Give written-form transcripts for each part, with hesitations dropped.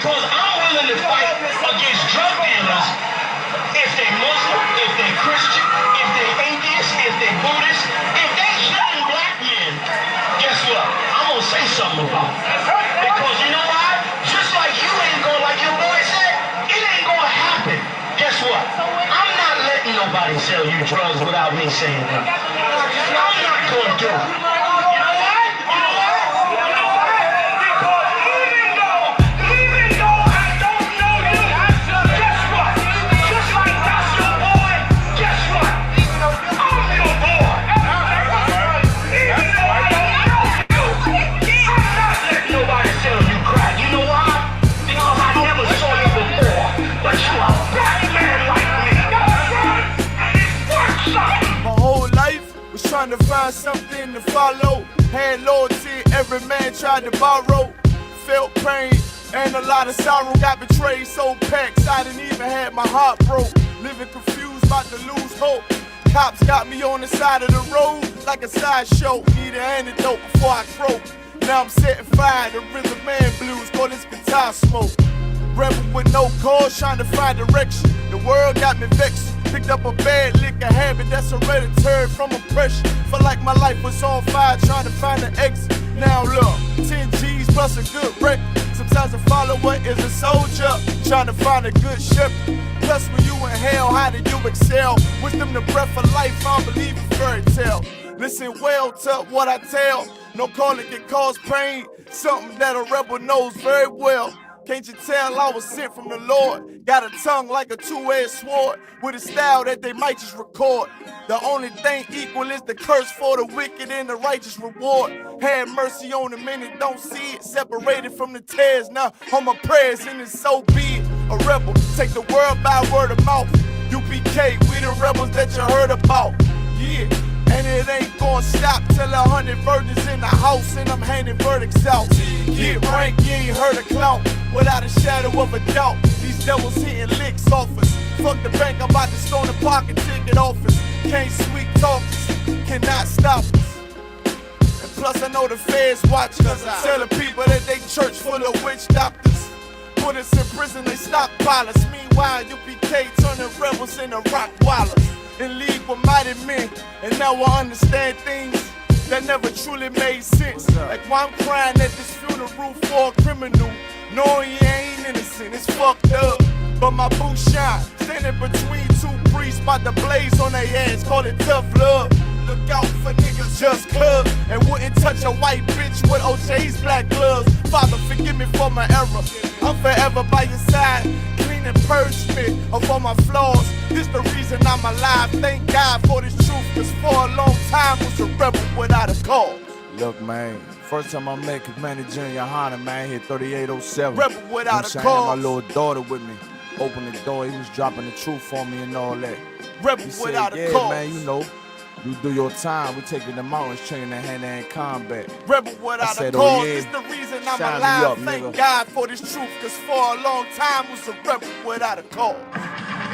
Because I'm willing to fight against drug dealers if they Muslim, if they Christian, if they atheist, if they Buddhist, if they shooting black men. Guess what? I'm gonna say something about it. Because you know why? Just like you ain't gonna, like your boy said, it ain't gonna happen. Guess what? I'm not letting nobody sell you drugs without me saying that. I'm not gonna do it. Trying to find something to follow. Had loyalty, every man tried to borrow. Felt pain and a lot of sorrow. Got betrayed, sold packs, I didn't even have my heart broke. Living confused, about to lose hope. Cops got me on the side of the road like a sideshow. Need an antidote before I croak. Now I'm setting fire to rhythm man blues, call this guitar smoke. Rebel with no cause, trying to find direction. The world got me vexed. Picked up a bad liquor habit that's hereditary from oppression. Felt like my life was on fire, trying to find an exit. Now look, 10 G's plus a good record. Sometimes a follower is a soldier, trying to find a good shepherd. Plus when you in hell, how do you excel? Wisdom the breath of life, I don't believe in fairy tale. Listen well to what I tell. No calling can cause pain, something that a rebel knows very well. Can't you tell I was sent from the Lord? Got a tongue like a two-edged sword, with a style that they might just record. The only thing equal is the curse for the wicked and the righteous reward. Have mercy on the men that don't see it, separated from the tares. Now on my prayers and it's so be it. A rebel, take the world by word of mouth. UPK, we the rebels that you heard about. Yeah. And it ain't gonna stop till 100 virgins in the house and I'm handing verdicts out. Get rank, you ain't heard a clout without a shadow of a doubt. These devils hitting licks off us. Fuck the bank, I'm about to stone the pocket ticket office. Can't sweet talk us, cannot stop us. And plus I know the feds watch us. Telling people that they church full of witch doctors. Put us in prison, they stockpile us. Meanwhile, UPK turning rebels into rock wallers. In league with mighty men, and now I understand things that never truly made sense. Like why I'm crying at this funeral for a criminal, knowing he ain't innocent, it's fucked up. But my boo shine, standing between two priests, about to blaze on their ass, call it tough love. Look out for niggas just cuz, and wouldn't touch a white bitch with OJ's black gloves. Father, forgive me for my error, I'm forever by your side. Clean and purge me of all my flaws. This the reason I'm alive. Thank God for this truth, cause for a long time was a rebel without a cause. Look, man, first time I met Commander Junior Hunter, man, hit 3807. Rebel without a cause. cause. I had my little daughter with me. Opened the door, he was dropping the truth for me and all that. Rebel he said, without a yeah, cause. Man, you know, you do your time. We taking the mountains, training in hand-to-hand combat. Rebel without a cause. Oh, yeah. This the reason I'm Shine alive. up, Thank nigga. God for this truth, cause for a long time was a rebel without a cause.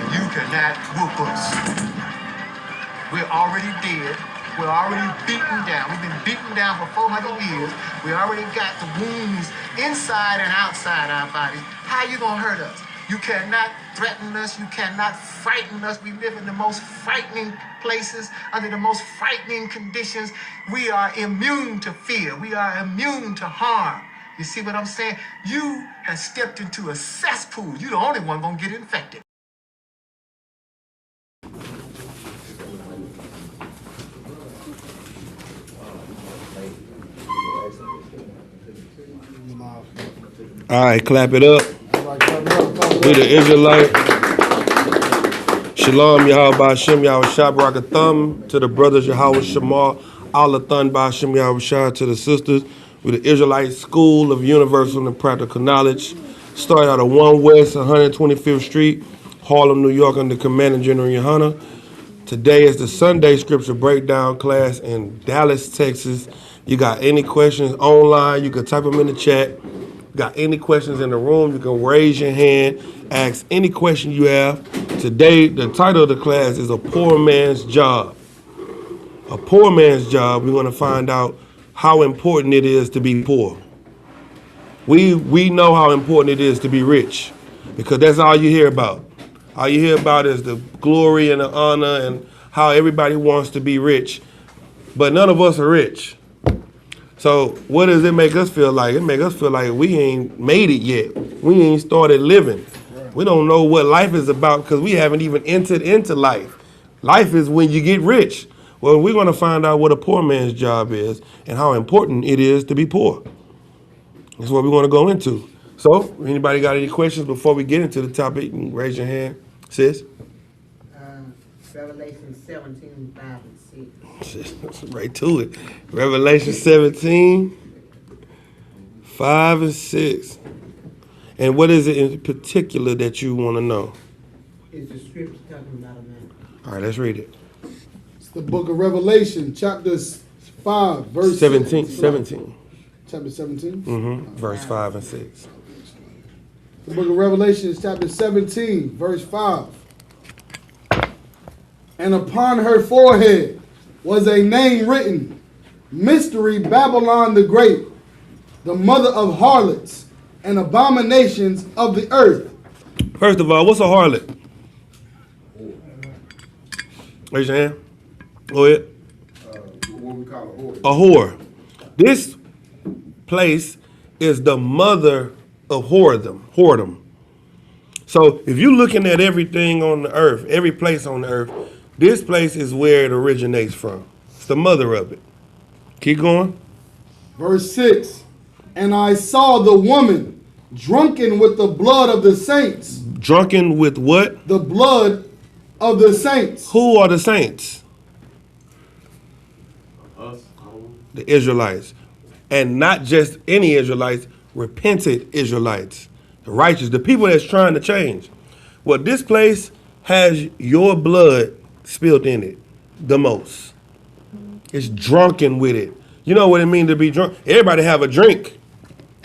You cannot whoop us. We're already dead. We're already beaten down. We've been beaten down for 400 years. We already got the wounds inside and outside our bodies. How you gonna hurt us? You cannot threaten us. You cannot frighten us. We live in the most frightening places, under the most frightening conditions. We are immune to fear. We are immune to harm. You see what I'm saying? You have stepped into a cesspool. You're the only one gonna get infected. All right, clap it up. We the Israelite. Shalom, Yahweh Hashem, Yahweh Shabrak Thumb. To the brothers, Yahweh Shamar, Allah Thun by Hashem, Yahweh Shah. To the sisters, we the Israelite School of Universal and Practical Knowledge. Started out of 1 West 125th Street, Harlem, New York, under Commander General Yohana. Today is the Sunday Scripture Breakdown class in Dallas, Texas. You got any questions online, you can type them in the chat. Got any questions in the room, you can raise your hand, ask any question you have. Today, the title of the class is A Poor Man's Job. A poor man's job, we're going to find out how important it is to be poor. We know how important it is to be rich, because that's all you hear about. All you hear about is the glory and the honor and how everybody wants to be rich, but none of us are rich. So what does it make us feel like? It make us feel like we ain't made it yet. We ain't started living. We don't know what life is about because we haven't even entered into life. Life is when you get rich. Well, we're going to find out what a poor man's job is and how important it is to be poor. That's what we want to go into. So, anybody got any questions before we get into the topic? You can raise your hand. Sis? Revelation 17, 5 and 6. Right to it. Revelation 17, 5 and 6. And what is it in particular that you want to know? Is the scripture talking about a man? All right, let's read it. It's the book of Revelation, chapter 5, verse 17. 6. 17. Chapter 17? Verse 5 and 6. The book of Revelation, chapter 17, verse 5. And upon her forehead was a name written, Mystery Babylon the Great, the mother of harlots and abominations of the earth. First of all, what's a harlot? Raise your hand. Go ahead. What we call a whore. A whore. This place is the mother of whoredom. So if you're looking at everything on the earth, every place on the earth, this place is where it originates from. It's the mother of it. Keep going. Verse 6. And I saw the woman drunken with the blood of the saints. Drunken with what? The blood of the saints. Who are the saints? Us. The Israelites. And not just any Israelites, repentant Israelites. The righteous, the people that's trying to change. Well, this place has your blood spilled in it the most. It's drunken with it. You know what it means to be drunk? Everybody have a drink.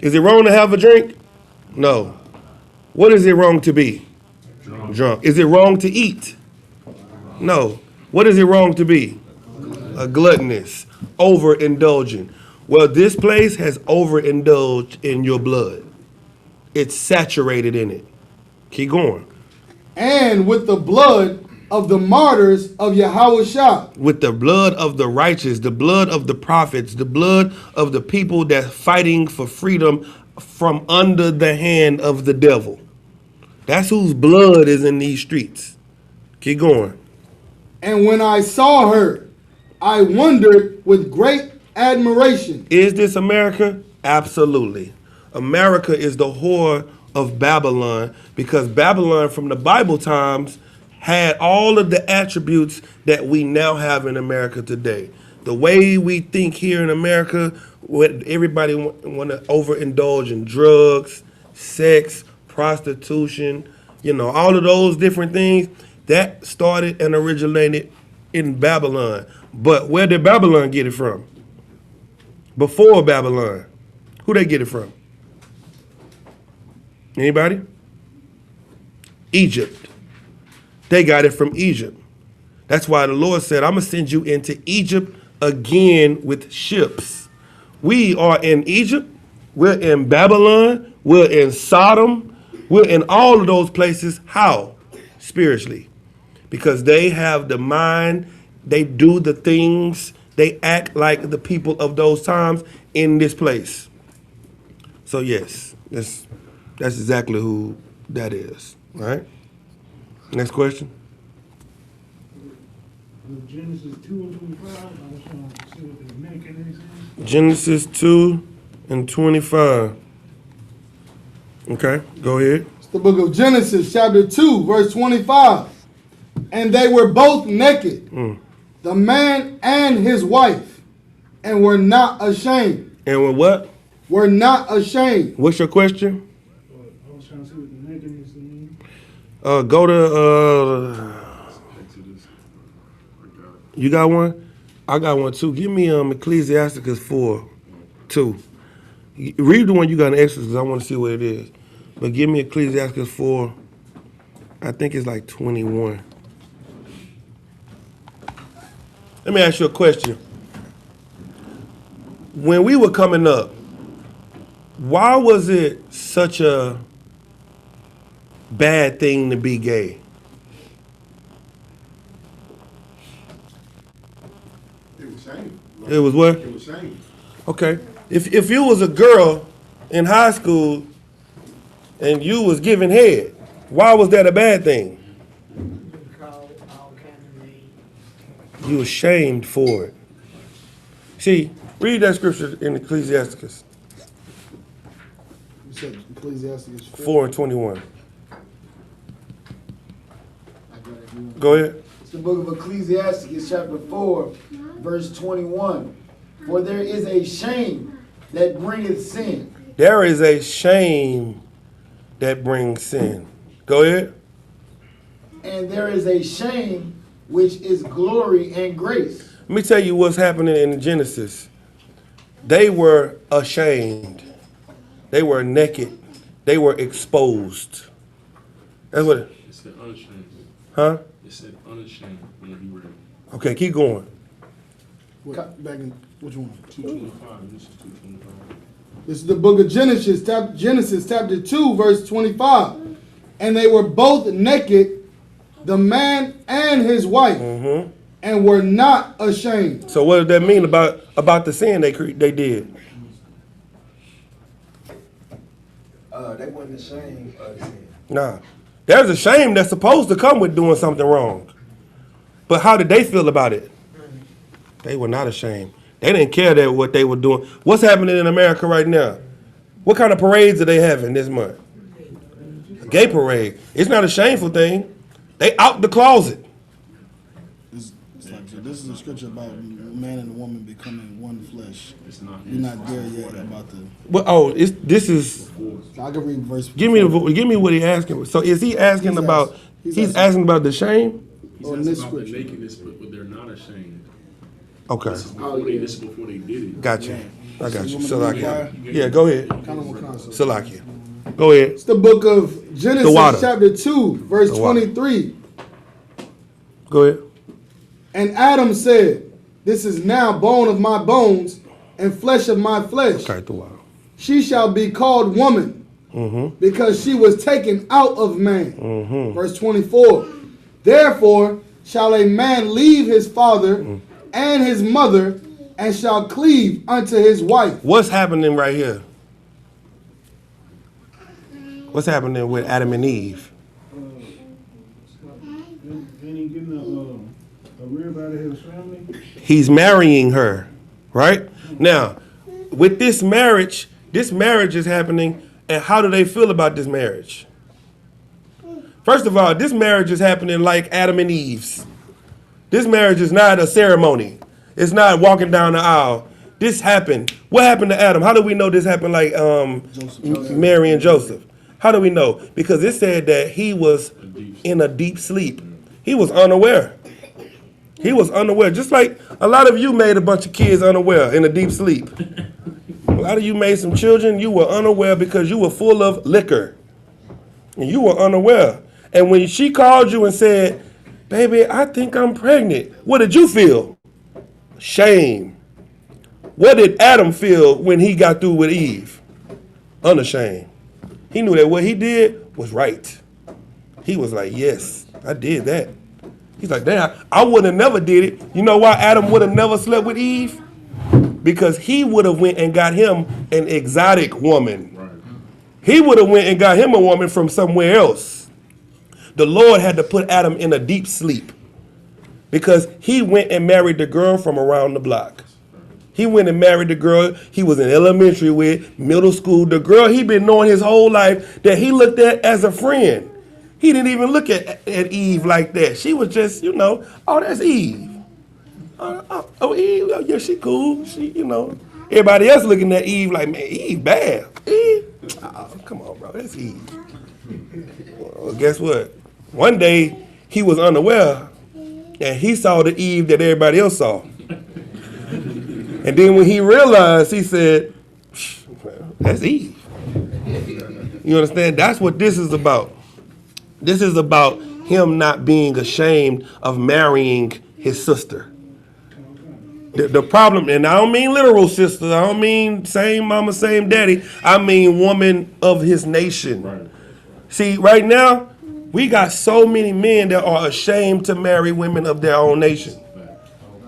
Is it wrong to have a drink? No. What is it wrong to be? Drunk. Is it wrong to eat? No. What is it wrong to be? A gluttonous, overindulgent. Well, this place has overindulged in your blood. It's saturated in it. Keep going. And with the blood of the martyrs of Yahushua. With the blood of the righteous, the blood of the prophets, the blood of the people that's fighting for freedom from under the hand of the devil. That's whose blood is in these streets. Keep going. And when I saw her, I wondered with great admiration. Is this America? Absolutely. America is the whore of Babylon, because Babylon from the Bible times had all of the attributes that we now have in America today. The way we think here in America, everybody want to overindulge in drugs, sex, prostitution, all of those different things. That started and originated in Babylon. But where did Babylon get it from? Before Babylon, who they get it from? Anybody? Egypt. They got it from Egypt. That's why the Lord said, I'm going to send you into Egypt again with ships. We are in Egypt. We're in Babylon. We're in Sodom. We're in all of those places. How? Spiritually. Because they have the mind. They do the things. They act like the people of those times in this place. So yes, that's exactly who that is. All right? Next question. Genesis 2 and 25. I was trying to see what the making is. Genesis 2 and 25. Okay, go ahead. It's the book of Genesis, chapter 2, verse 25. And they were both naked, the man and his wife, and were not ashamed. And with what? Were not ashamed. What's your question? I was trying to see what the making is. Go to you got one? I got one too. Give me Ecclesiasticus 4:2. Read the one you got in Exodus because I want to see what it is. But give me Ecclesiasticus 4. I think it's like 21. Let me ask you a question. When we were coming up, Why was it such a bad thing to be gay? It was shame. It was what? It was shame. Okay. If you was a girl in high school and you was giving head, why was that a bad thing? You were shamed for it. See, read that scripture in Ecclesiastes You said Ecclesiastes 4:21. Go ahead. It's the book of Ecclesiastes, chapter 4, verse 21. For there is a shame that bringeth sin. There is a shame that brings sin. Go ahead. And there is a shame which is glory and grace. Let me tell you what's happening in Genesis. They were ashamed. They were naked. They were exposed. That's what It said unashamed. huh? It said unashamed when you read it. Okay, keep going. Back in which one? 225. This is 225. This is the book of Genesis chapter 2, verse 25. And they were both naked, the man and his wife, and were not ashamed. So what does that mean about the sin they did? They wasn't ashamed of sin. Nah. There's a shame that's supposed to come with doing something wrong. But how did they feel about it? They were not ashamed. They didn't care that what they were doing. What's happening in America right now? What kind of parades are they having this month? A gay parade. It's not a shameful thing. They out the closet. This is a scripture about a man and a woman becoming one flesh. It's not. We're not there yet about the. Well, this is. I can read verse. Give me what he asking. So is he asking about? He's asking about the shame. He's On asking this about the scripture. nakedness, but they're not ashamed. Okay. This is before they did it. Gotcha. I got you. So you want me to Salakia. Yeah, go ahead. Kind of more concept. Salakia. Go ahead. It's the book of The water. Genesis chapter 2, verse The water. 23. Go ahead. And Adam said, this is now bone of my bones and flesh of my flesh. Okay, the water. She shall be called woman because she was taken out of man. Verse 24. Therefore shall a man leave his father and his mother and shall cleave unto his wife. What's happening right here? What's happening with Adam and Eve? Then he getting a rib out of his family. He's marrying her, right? Now, with this marriage is happening, and how do they feel about this marriage? First of all, this marriage is happening like Adam and Eve's. This marriage is not a ceremony. It's not walking down the aisle. This happened. What happened to Adam? How do we know this happened like Mary and Joseph? How do we know? Because it said that he was in a deep sleep. He was unaware. He was unaware. Just like a lot of you made a bunch of kids unaware in a deep sleep. A lot of you made some children, you were unaware because you were full of liquor. And you were unaware. And when she called you and said, baby, I think I'm pregnant, what did you feel? Shame. What did Adam feel when he got through with Eve? Unashamed. He knew that what he did was right. He was like, yes, I did that. He's like, damn, I would have never did it. You know why Adam would have never slept with Eve? Because he would have went and got him an exotic woman. Right. He would have went and got him a woman from somewhere else. The Lord had to put Adam in a deep sleep because he went and married the girl from around the block. He went and married the girl he was in elementary with, middle school, the girl he been knowing his whole life that he looked at as a friend. He didn't even look at Eve like that. She was just, oh, that's Eve. Oh, Eve, oh, yeah, she cool. She, Everybody else looking at Eve like, man, Eve bad. Eve? Oh, come on, bro, that's Eve. Well, guess what? One day, he was unaware, and he saw the Eve that everybody else saw. And then when he realized, he said, that's Eve. You understand? That's what this is about. This is about him not being ashamed of marrying his sister. The problem, and I don't mean literal sister. I don't mean same mama, same daddy. I mean woman of his nation. Right. See, right now, we got so many men that are ashamed to marry women of their own nation.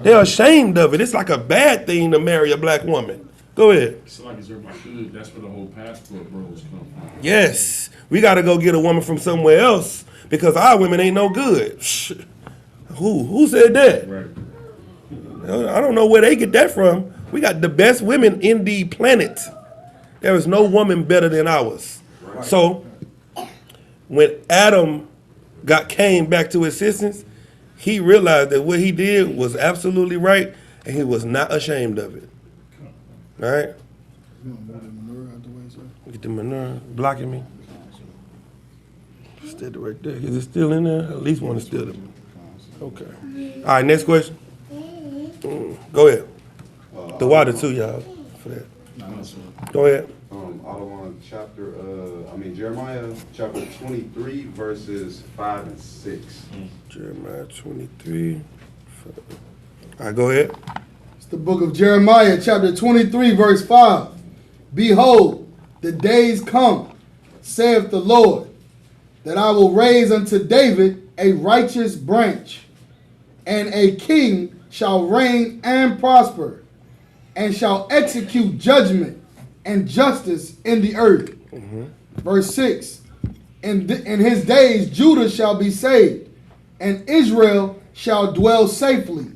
They're ashamed of it. It's like a bad thing to marry a black woman. Go ahead. It's like it's everybody should. That's where the whole passport bros come from. Yes, we got to go get a woman from somewhere else because our women ain't no good. Who said that? Right. I don't know where they get that from. We got the best women in the planet. There is no woman better than ours. Right. So when Adam came back to his senses, he realized that what he did was absolutely right, and he was not ashamed of it. All right? Get the manure blocking me. Still right there. Is it still in there? At least one is still there. Okay. All right, next question. Go ahead. The water too, y'all, for that. Go ahead. Jeremiah chapter 23, verses 5 and 6. Jeremiah 23. All right, go ahead. It's the book of Jeremiah, chapter 23, verse 5. Behold, the days come, saith the Lord, that I will raise unto David a righteous branch, and a king shall reign and prosper, and shall execute judgment and justice in the earth. Verse 6, in his days Judah shall be saved, and Israel shall dwell safely.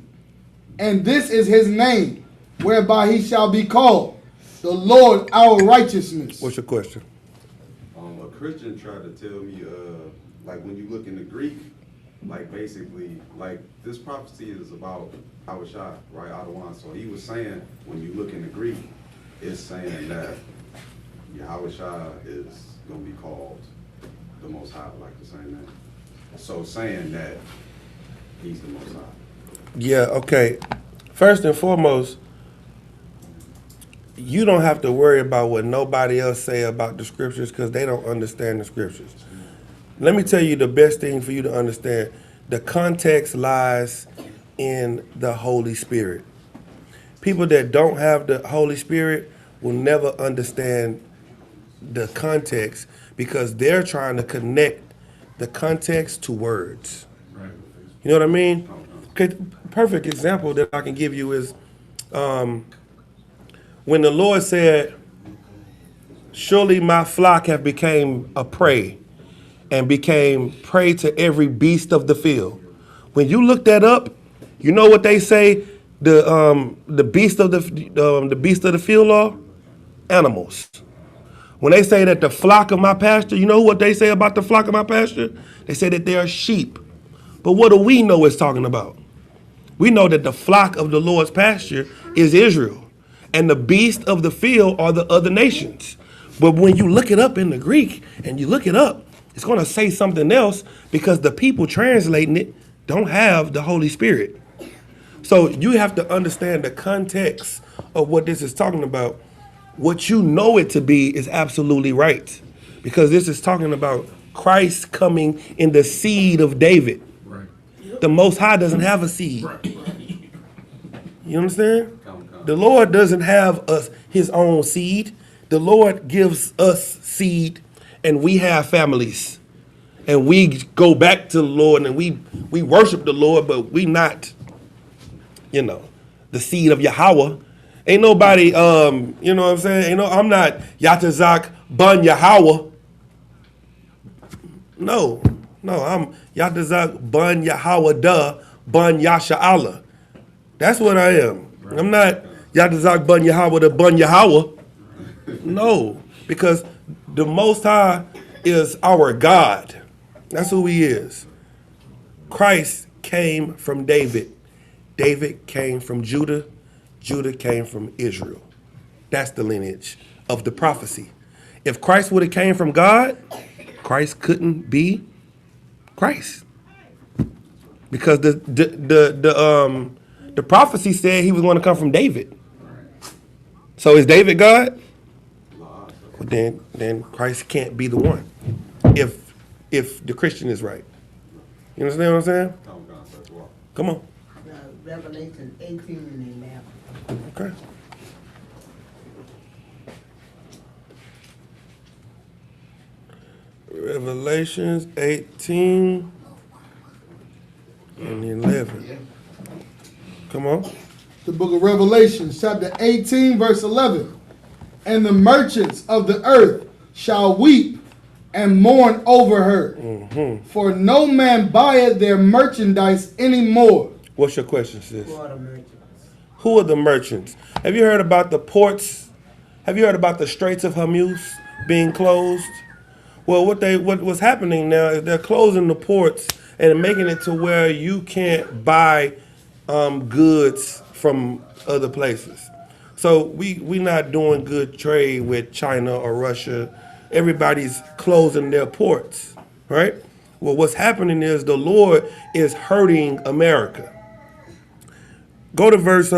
And this is his name, whereby he shall be called, the Lord our righteousness. What's your question? A Christian tried to tell me, like when you look in the Greek, like basically, like this prophecy is about Hawashai, right, Adawan. So he was saying, when you look in the Greek, it's saying that Hawashai is going to be called the Most High, like the same name. So saying that he's the Most High. Yeah, okay. First and foremost, you don't have to worry about what nobody else say about the scriptures because they don't understand the scriptures. Let me tell you the best thing for you to understand. The context lies in the Holy Spirit. People that don't have the Holy Spirit will never understand the context because they're trying to connect the context to words. Right. You know what I mean? Okay, perfect example that I can give you is when the Lord said, surely my flock have became a prey and became prey to every beast of the field. When you look that up, you know what they say the beast of the field are? Animals. When they say that the flock of my pasture, you know what they say about the flock of my pasture? They say that they are sheep. But what do we know it's talking about? We know that the flock of the Lord's pasture is Israel, and the beast of the field are the other nations. But when you look it up in the Greek and you look it up, it's going to say something else because the people translating it don't have the Holy Spirit. So you have to understand the context of what this is talking about. What you know it to be is absolutely right because this is talking about Christ coming in the seed of David. Right. The Most High doesn't have a seed. Right. You understand? The Lord doesn't have his own seed. The Lord gives us seed, and we have families. And we go back to the Lord, and we worship the Lord, but we not, the seed of Yahweh. Ain't nobody, you know what I'm saying? I'm not YATAZAQ Bun Yahweh. No, I'm YATAZAQ Bun Yahweh Duh Bun Yasha Allah. That's what I am. Right. I'm not YATAZAQ Bun Yahweh the Bun Yahweh. No, because the Most High is our God. That's who he is. Christ came from David. David came from Judah. Judah came from Israel. That's the lineage of the prophecy. If Christ would have came from God, Christ couldn't be Christ. Because the prophecy said he was going to come from David. So is David God? Well, then Christ can't be the one. If the Christian is right. You understand what I'm saying? Come on. Revelation 18 and 11. Okay. Revelations 18 and 11. Come on. The book of Revelation, chapter 18, verse 11. And the merchants of the earth shall weep and mourn over her. For no man buyeth their merchandise anymore. What's your question, sis? Who are the merchants? Who are the merchants? Have you heard about the ports? Have you heard about the Straits of Hormuz being closed? Well, what's happening now is they're closing the ports and making it to where you can't buy goods from other places. So we not doing good trade with China or Russia. Everybody's closing their ports, right? Well, what's happening is the Lord is hurting America. Go to verse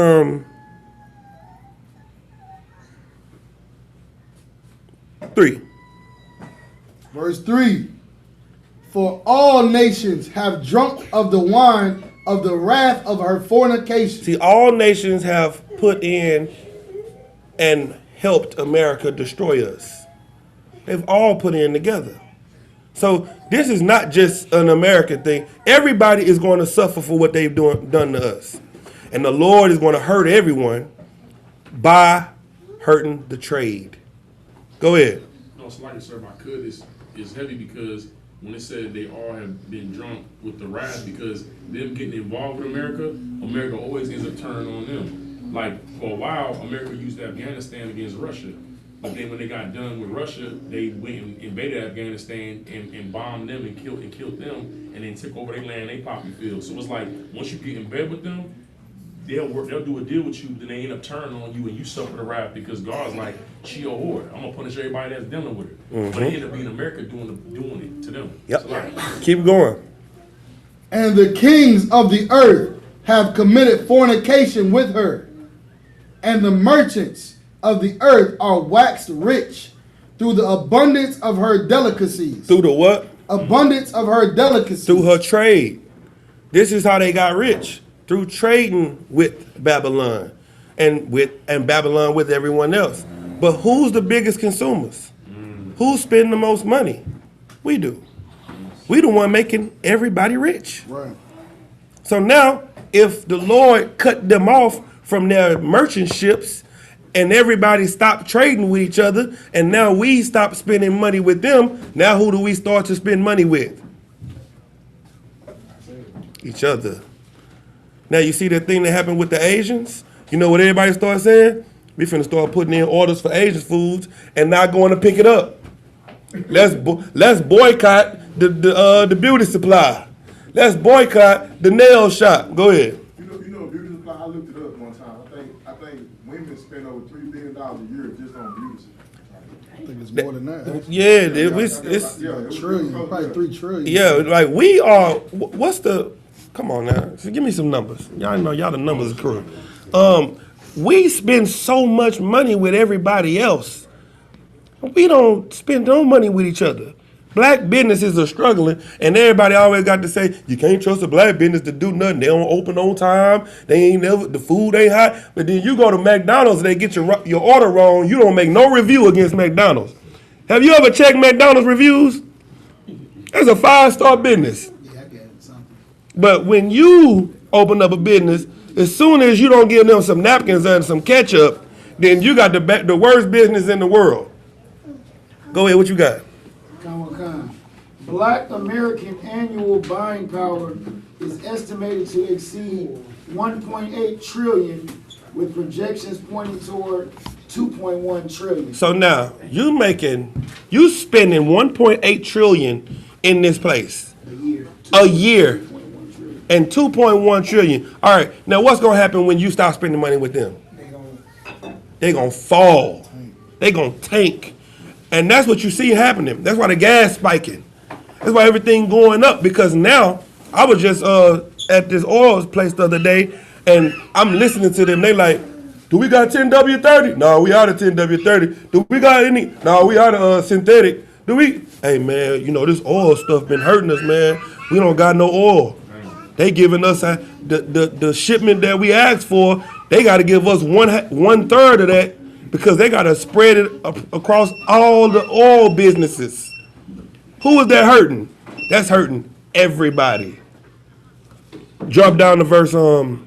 3. Verse 3. For all nations have drunk of the wine of the wrath of her fornication. See, all nations have put in and helped America destroy us. They've all put in together. So this is not just an American thing. Everybody is going to suffer for what they've done to us. And the Lord is going to hurt everyone by hurting the trade. Go ahead. No, it's like, sir, if I could, it's heavy because when it said they all have been drunk with the wrath because them getting involved with America, America always ends up turning on them. Like, for a while, America used Afghanistan against Russia. But then when they got done with Russia, they went and invaded Afghanistan and bombed them and killed them and then took over their land, they poppy fields. So it's like, once you get in bed with them, they'll do a deal with you, then they end up turning on you and you suffer the wrath because God's like, she a whore. I'm gonna punish everybody that's dealing with her. But they end up being America doing it to them. Yep. So like, Keep going. And the kings of the earth have committed fornication with her. And the merchants of the earth are waxed rich through the abundance of her delicacies. Through the what? Abundance of her delicacies. Through her trade. This is how they got rich. Through trading with Babylon and Babylon with everyone else. But who's the biggest consumers? Who's spending the most money? We do. We the one making everybody rich. Right. So now, if the Lord cut them off from their merchant ships and everybody stopped trading with each other and now we stop spending money with them, now who do we start to spend money with? Each other. Now you see that thing that happened with the Asians? You know what everybody started saying? We finna start putting in orders for Asian foods and not going to pick it up. Let's boycott the beauty supply. Let's boycott the nail shop. Go ahead. You know beauty supply. I looked it up one time. I think women spend over $3 billion a year just on beauty supply. I think it's more than that. Yeah, it's a trillion, probably 3 trillion. Yeah, like we are. What's the? Come on now, so give me some numbers. Y'all know y'all the numbers crew. We spend so much money with everybody else. We don't spend no money with each other. Black businesses are struggling, and everybody always got to say, you can't trust a black business to do nothing. They don't open on time. They ain't never, the food ain't hot. But then you go to McDonald's and they get your order wrong. You don't make no review against McDonald's. Have you ever checked McDonald's reviews? That's a 5-star business. Yeah, I get something. But when you open up a business, as soon as you don't give them some napkins and some ketchup, then you got the worst business in the world. Go ahead, what you got? Black American annual buying power is estimated to exceed 1.8 trillion, with projections pointing toward 2.1 trillion. So now you spending 1.8 trillion in this place a year, and 2.1 trillion. All right, now what's gonna happen when you stop spending money with them? They're gonna fall. They're gonna tank, and that's what you see happening. That's why the gas spiking. That's why everything going up, because now I was just at this oil place the other day and I'm listening to them. They like, do we got 10W30? No, we out of 10W30. Do we got any? No, we out of synthetic. Do we? Hey man, you know this oil stuff been hurting us, man. We don't got no oil. They giving us the shipment that we asked for. They got to give us 1/3 of that because they got to spread it across all the oil businesses. Who is that hurting? That's hurting everybody. Drop down to verse Can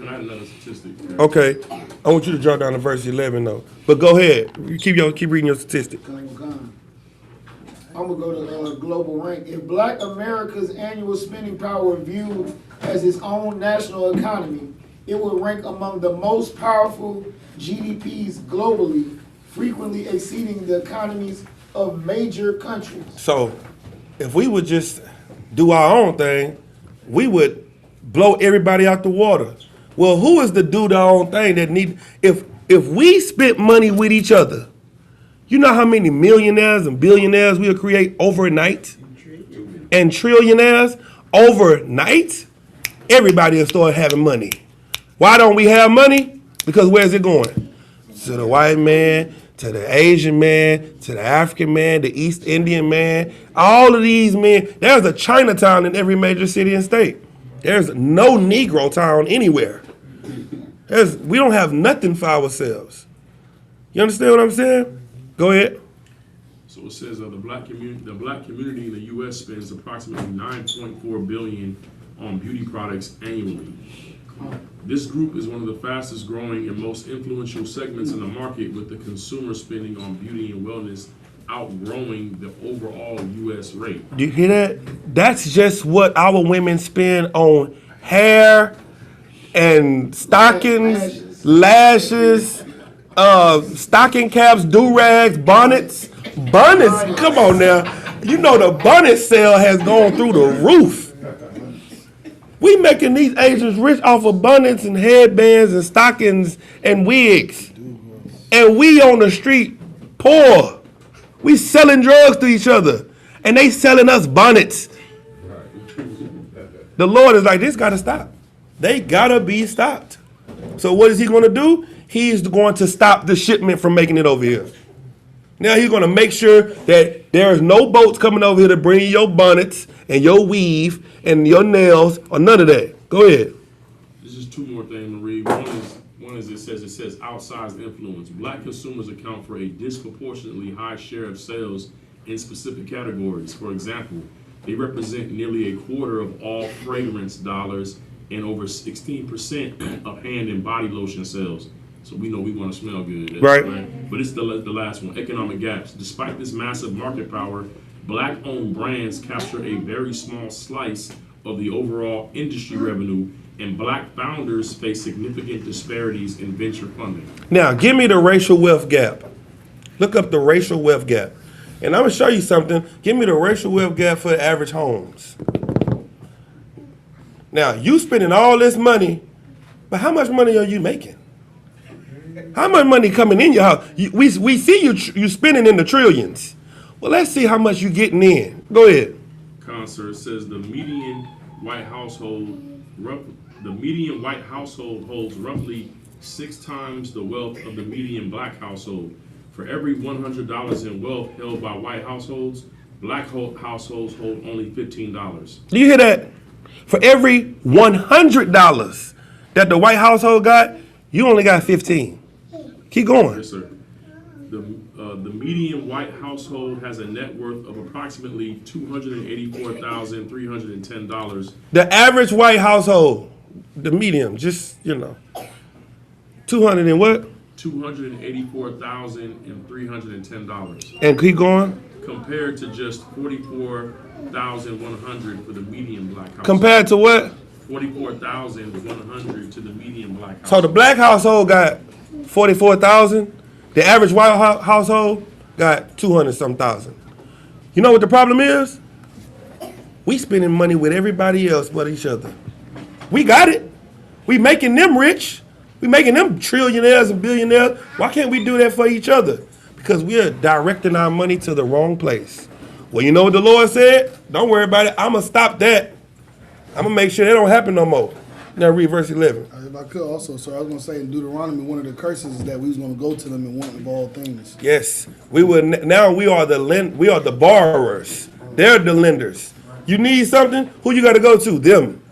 I have another statistic? Okay, I want you to drop down to verse 11 though. But go ahead. You keep reading your statistic. I'm gonna go to global rank. If Black America's annual spending power viewed as its own national economy, it would rank among the most powerful GDPs globally, frequently exceeding the economies of major countries. So, if we would just do our own thing, we would blow everybody out the water. Well, who is the do their own thing that need? If we spent money with each other, you know how many millionaires and billionaires we'll create overnight? And trillionaires overnight? Everybody will start having money. Why don't we have money? Because where's it going? To the white man, to the Asian man, to the African man, the East Indian man. All of these men. There's a Chinatown in every major city and state. There's no Negro town anywhere. We don't have nothing for ourselves. You understand what I'm saying? Go ahead. So it says the black community in the U.S. spends approximately $9.4 billion on beauty products annually. This group is one of the fastest growing and most influential segments in the market, with the consumer spending on beauty and wellness outgrowing the overall U.S. rate. Do you hear that? That's just what our women spend on hair and stockings, lashes, stocking caps, do-rags, bonnets. Bonnets, come on now. You know the bonnet sale has gone through the roof. We making these Asians rich off of bonnets and headbands and stockings and wigs. And we on the street poor. We selling drugs to each other. And they selling us bonnets. The Lord is like, this got to stop. They got to be stopped. So what is he going to do? He's going to stop the shipment from making it over here. Now he's going to make sure that there is no boats coming over here to bring you your bonnets and your weave and your nails or none of that. Go ahead. This is two more things, Marie. One is it says outsized influence. Black consumers account for a disproportionately high share of sales in specific categories. For example, they represent nearly a quarter of all fragrance dollars and over 16% of hand and body lotion sales. So we know we want to smell good. Right. But it's the last one, economic gaps. Despite this massive market power, Black-owned brands capture a very small slice of the overall industry revenue, and Black founders face significant disparities in venture funding. Now, give me the racial wealth gap. Look up the racial wealth gap. And I'm going to show you something. Give me the racial wealth gap for the average homes. Now, you spending all this money, but how much money are you making? How much money coming in your house? We see you spending in the trillions. Well, let's see how much you getting in. Go ahead. Concert says the median white household holds roughly 6 times the wealth of the median Black household. For every $100 in wealth held by white households, Black households hold only $15. Do you hear that? For every $100 that the white household got, you only got 15. Keep going. Yes, sir. The median white household has a net worth of approximately $284,310. The average white household, the median, just, 200 and what? $284,310. And keep going. Compared to just $44,100 for the median Black household. Compared to what? $44,100 to the median Black household. So the Black household got 44,000. The average white household got 200-some thousand. You know what the problem is? We spending money with everybody else but each other. We got it. We making them rich. We making them trillionaires and billionaires. Why can't we do that for each other? Because we are directing our money to the wrong place. Well, you know what the Lord said? Don't worry about it. I'm going to stop that. I'm going to make sure that don't happen no more. Now read verse 11. If I could also, sir, I was going to say in Deuteronomy, one of the curses is that we was going to go to them and want of all things. Yes. We are the borrowers. They're the lenders. You need something, who you got to go to? Them.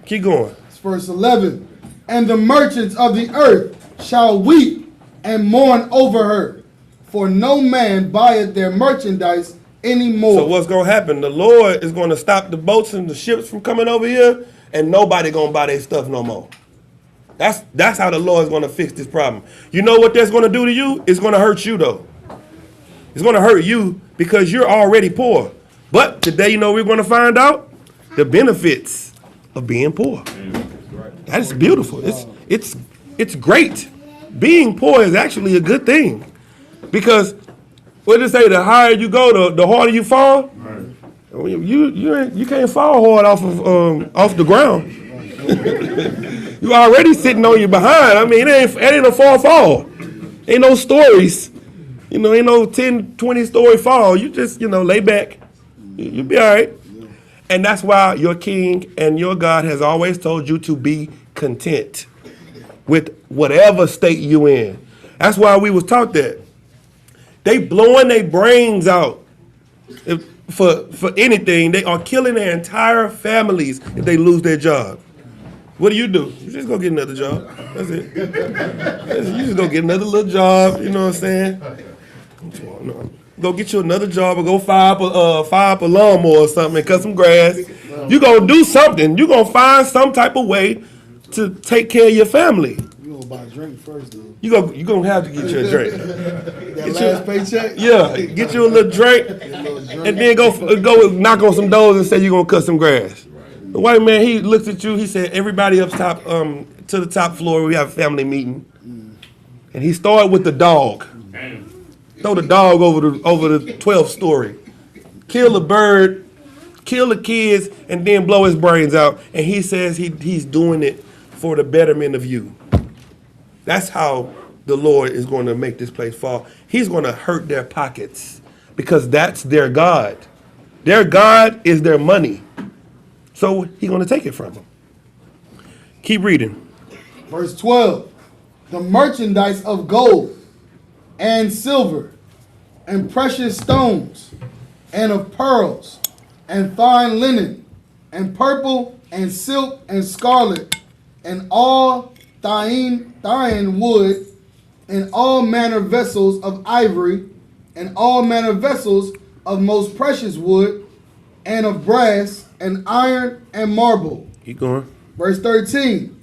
Keep going. It's verse 11. And the merchants of the earth shall weep and mourn over her, for no man buyeth their merchandise anymore. So what's going to happen? The Lord is going to stop the boats and the ships from coming over here, and nobody going to buy their stuff no more. That's how the Lord is going to fix this problem. You know what that's going to do to you? It's going to hurt you, though. It's going to hurt you because you're already poor. But today, you know we're going to find out the benefits of being poor. That is beautiful. It's great. Being poor is actually a good thing. Because what did it say? The higher you go, the harder you fall. You can't fall hard off the ground. You already sitting on your behind. I mean, it ain't a fall. Ain't no stories. You know, ain't no 10, 20-story fall. You just, lay back. You'll be all right. And that's why your king and your God has always told you to be content with whatever state you in. That's why we was taught that. They blowing their brains out for anything. They are killing their entire families if they lose their job. What do? You just go get another job. That's it. You just go get another little job. You know what I'm saying? Go get you another job or go fire up a lawnmower or something and cut some grass. You gonna do something. You gonna find some type of way to take care of your family. You gonna buy a drink first, though. You gonna have to get you a drink. That last paycheck? Yeah, get you a little drink, and then go knock on some doors and say you're gonna cut some grass. The white man, he looked at you. He said, "Everybody up top, to the top floor. We have a family meeting." And he started with the dog. Throw the dog over the 12th story. Kill the bird, kill the kids, and then blow his brains out. And he says he's doing it for the betterment of you. That's how the Lord is going to make this place fall. He's going to hurt their pockets because that's their God. Their God is their money. So he's going to take it from them. Keep reading. Verse 12. The merchandise of gold and silver and precious stones and of pearls and fine linen and purple and silk and scarlet and all thyine wood and all manner vessels of ivory and all manner vessels of most precious wood and of brass and iron and marble. Keep going. Verse 13.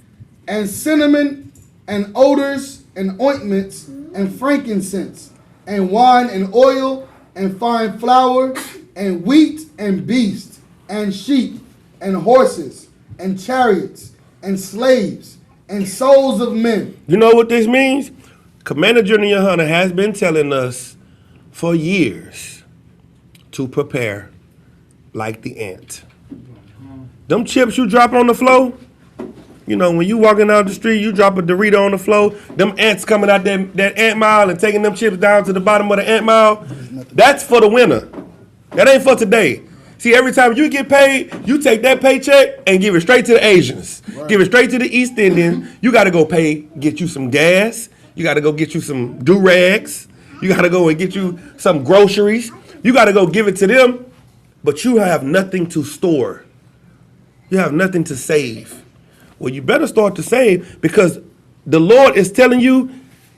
And cinnamon and odors and ointments and frankincense and wine and oil and fine flour and wheat and beast and sheep and horses and chariots and slaves and souls of men. You know what this means? Commander General Hunter has been telling us for years to prepare like the ant. Them chips you drop on the floor, when you walking down the street, you drop a Dorito on the floor, them ants coming out that ant mile and taking them chips down to the bottom of the ant mile, that's for the winter. That ain't for today. See, every time you get paid, you take that paycheck and give it straight to the Asians. Right. Give it straight to the East Indians. You got to go get you some gas. You got to go get you some do-rags. You got to go and get you some groceries. You got to go give it to them, but you have nothing to store. You have nothing to save. Well, you better start to save because the Lord is telling you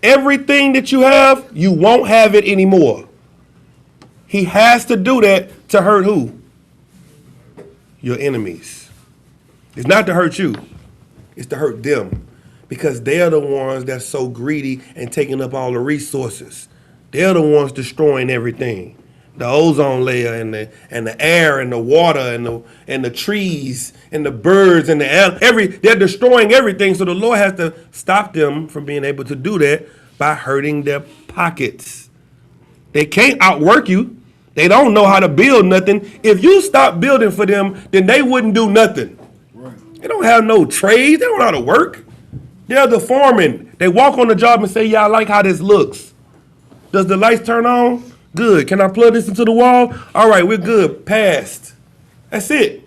everything that you have, you won't have it anymore. He has to do that to hurt who? Your enemies. It's not to hurt you. It's to hurt them because they're the ones that's so greedy and taking up all the resources. They're the ones destroying everything. The ozone layer and the air and the water and the trees and the birds and they're destroying everything. So the Lord has to stop them from being able to do that by hurting their pockets. They can't outwork you. They don't know how to build nothing. If you stop building for them, then they wouldn't do nothing. Right. They don't have no trades. They don't know how to work. They're the foreman. They walk on the job and say, "Yeah, I like how this looks. Does the lights turn on? Good. Can I plug this into the wall? All right, we're good. Passed." That's it.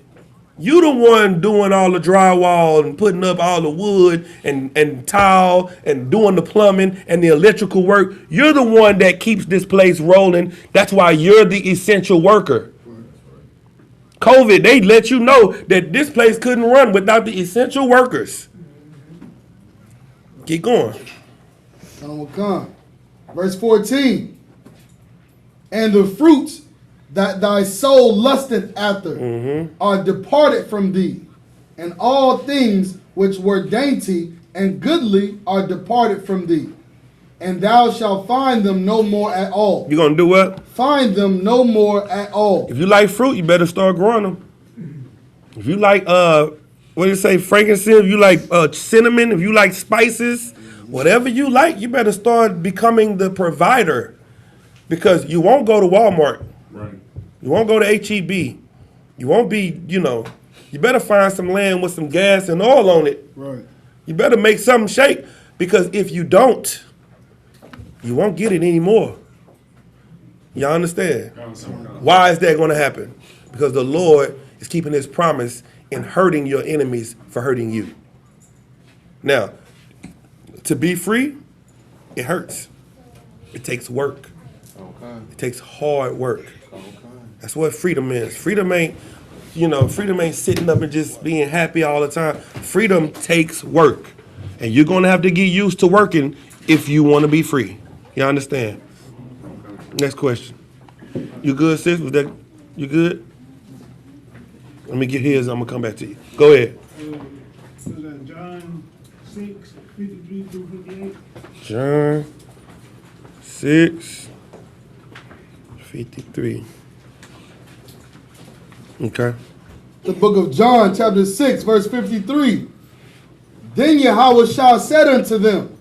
You the one doing all the drywall and putting up all the wood and tile and doing the plumbing and the electrical work. You're the one that keeps this place rolling. That's why you're the essential worker. COVID, they let you know that this place couldn't run without the essential workers. Keep going. Come. Verse 14. And the fruits that thy soul lusteth after are departed from thee, and all things which were dainty and goodly are departed from thee, and thou shalt find them no more at all. You gonna do what? Find them no more at all. If you like fruit, you better start growing them. If you like what do you say, frankincense, if you like cinnamon, if you like spices, whatever you like, you better start becoming the provider. Because you won't go to Walmart. Right. You won't go to HEB. You won't be, you better find some land with some gas and oil on it. Right. You better make something shake, because if you don't, you won't get it anymore. Y'all understand? Why is that going to happen? Because the Lord is keeping his promise in hurting your enemies for hurting you. Now, to be free, it hurts. It takes work. It takes hard work. That's what freedom is. Freedom ain't sitting up and just being happy all the time. Freedom takes work. And you're going to have to get used to working if you want to be free. You understand? Next question. You good, sis? You good? Let me get his. I'm going to come back to you. Go ahead. Was that John 6, 53 through 58? John 6, 53. Okay. The book of John, chapter 6, verse 53. Then Yahushua said unto them,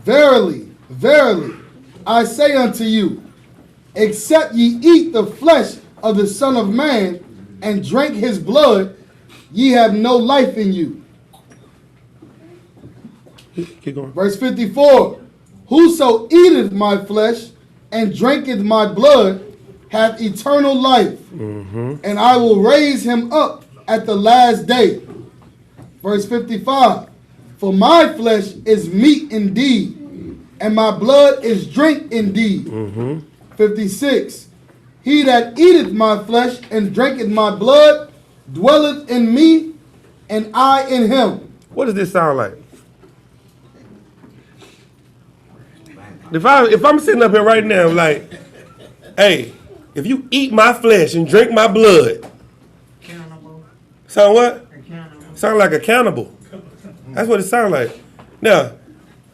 Verily, verily, I say unto you, except ye eat the flesh of the Son of Man and drink his blood, ye have no life in you. Keep going. Verse 54. Whoso eateth my flesh and drinketh my blood hath eternal life, and I will raise him up at the last day. Verse 55. For my flesh is meat indeed, and my blood is drink indeed. 56. He that eateth my flesh and drinketh my blood dwelleth in me, and I in him. What does this sound like? If I'm sitting up here right now, like, hey, if you eat my flesh and drink my blood, sound what? Sound like a cannibal. That's what it sounds like. Now,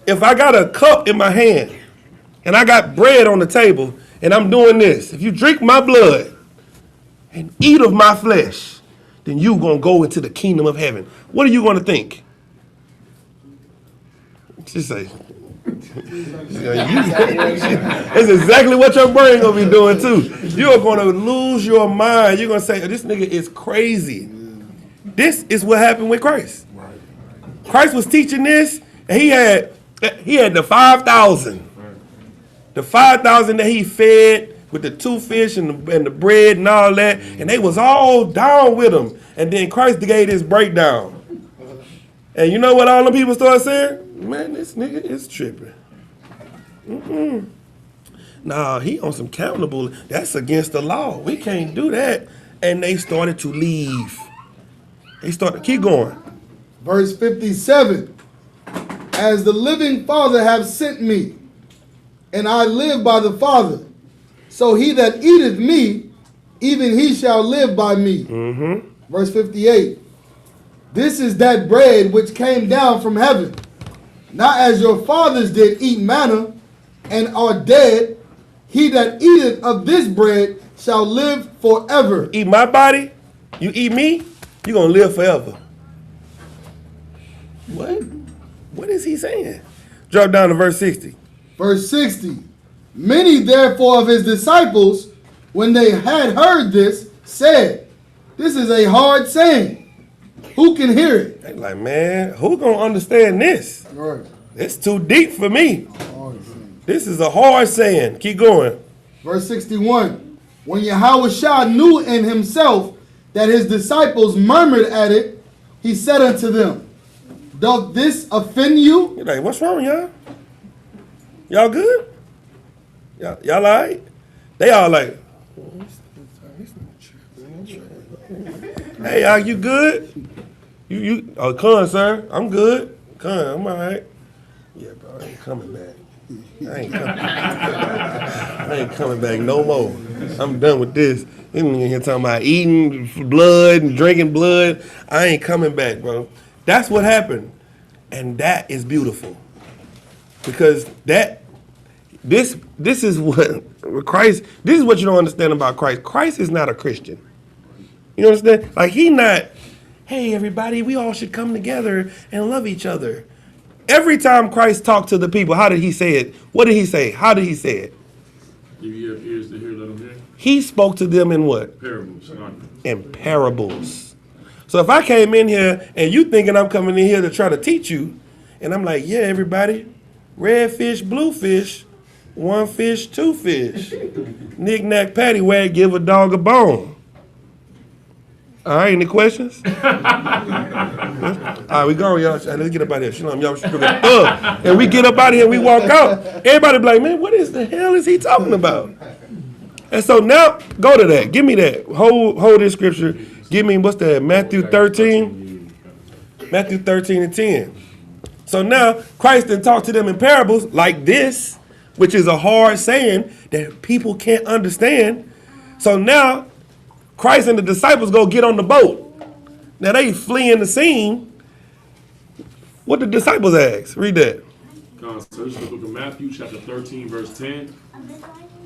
if I got a cup in my hand and I got bread on the table and I'm doing this, if you drink my blood and eat of my flesh, then you gonna go into the kingdom of heaven. What are you gonna think? Just say. It's exactly what your brain gonna be doing too. You're gonna lose your mind. You're gonna say, this nigga is crazy. This is what happened with Christ. Christ was teaching this, and he had the 5,000. The 5,000 that he fed with the 2 fish and the bread and all that, and they was all down with him. And then Christ gave this breakdown. And you know what all them people started saying? Man, this nigga is tripping. Nah, he on some countable. That's against the law. We can't do that. And they started to leave. They started, keep going. Verse 57. As the living Father hath sent me, and I live by the Father, so he that eateth me, even he shall live by me. Verse 58. This is that bread which came down from heaven, not as your fathers did eat manna, and are dead. He that eateth of this bread shall live forever. Eat my body, you eat me, you're going to live forever. What? What is he saying? Drop down to verse 60. Verse 60. Many therefore of his disciples, when they had heard this, said, this is a hard saying. Who can hear it? They like, man, who gonna understand this? Right. It's too deep for me. This is a hard saying. Keep going. Verse 61. When Yahushua knew in himself that his disciples murmured at it, he said unto them, doth this offend you? You're like, what's wrong, y'all? Y'all good? Y'all all right? They all like, Hey, are you good? Oh, Con, sir, I'm good. Con, I'm all right. Yeah, bro, I ain't coming back. I ain't coming back no more. I'm done with this. You in here talking about eating blood and drinking blood. I ain't coming back, bro. That's what happened. And that is beautiful. Because this is what Christ, this is what you don't understand about Christ. Christ is not a Christian. You understand? Like, he not, hey, everybody, we all should come together and love each other. Every time Christ talked to the people, how did he say it? What did he say? How did he say it? If you have ears to hear, let them hear. He spoke to them in what? Parables. In parables. So if I came in here and you thinking I'm coming in here to try to teach you, and I'm like, yeah, everybody, red fish, blue fish, one fish, two fish. Knick-knack, paddywhack, give a dog a bone. All right, any questions? All right, we go, y'all. Let's get up out of here. Shalom, y'all. And we get up out of here and we walk out. Everybody be like, man, what is the hell is he talking about? And so now, go to that. Give me that. Hold this scripture. Give me, what's that, Matthew 13? Matthew 13 and 10. So now, Christ then talked to them in parables like this, which is a hard saying that people can't understand. So now, Christ and the disciples go get on the boat. Now they fleeing the scene. What the disciples ask? Read that. Search the book of Matthew, chapter 13, verse 10.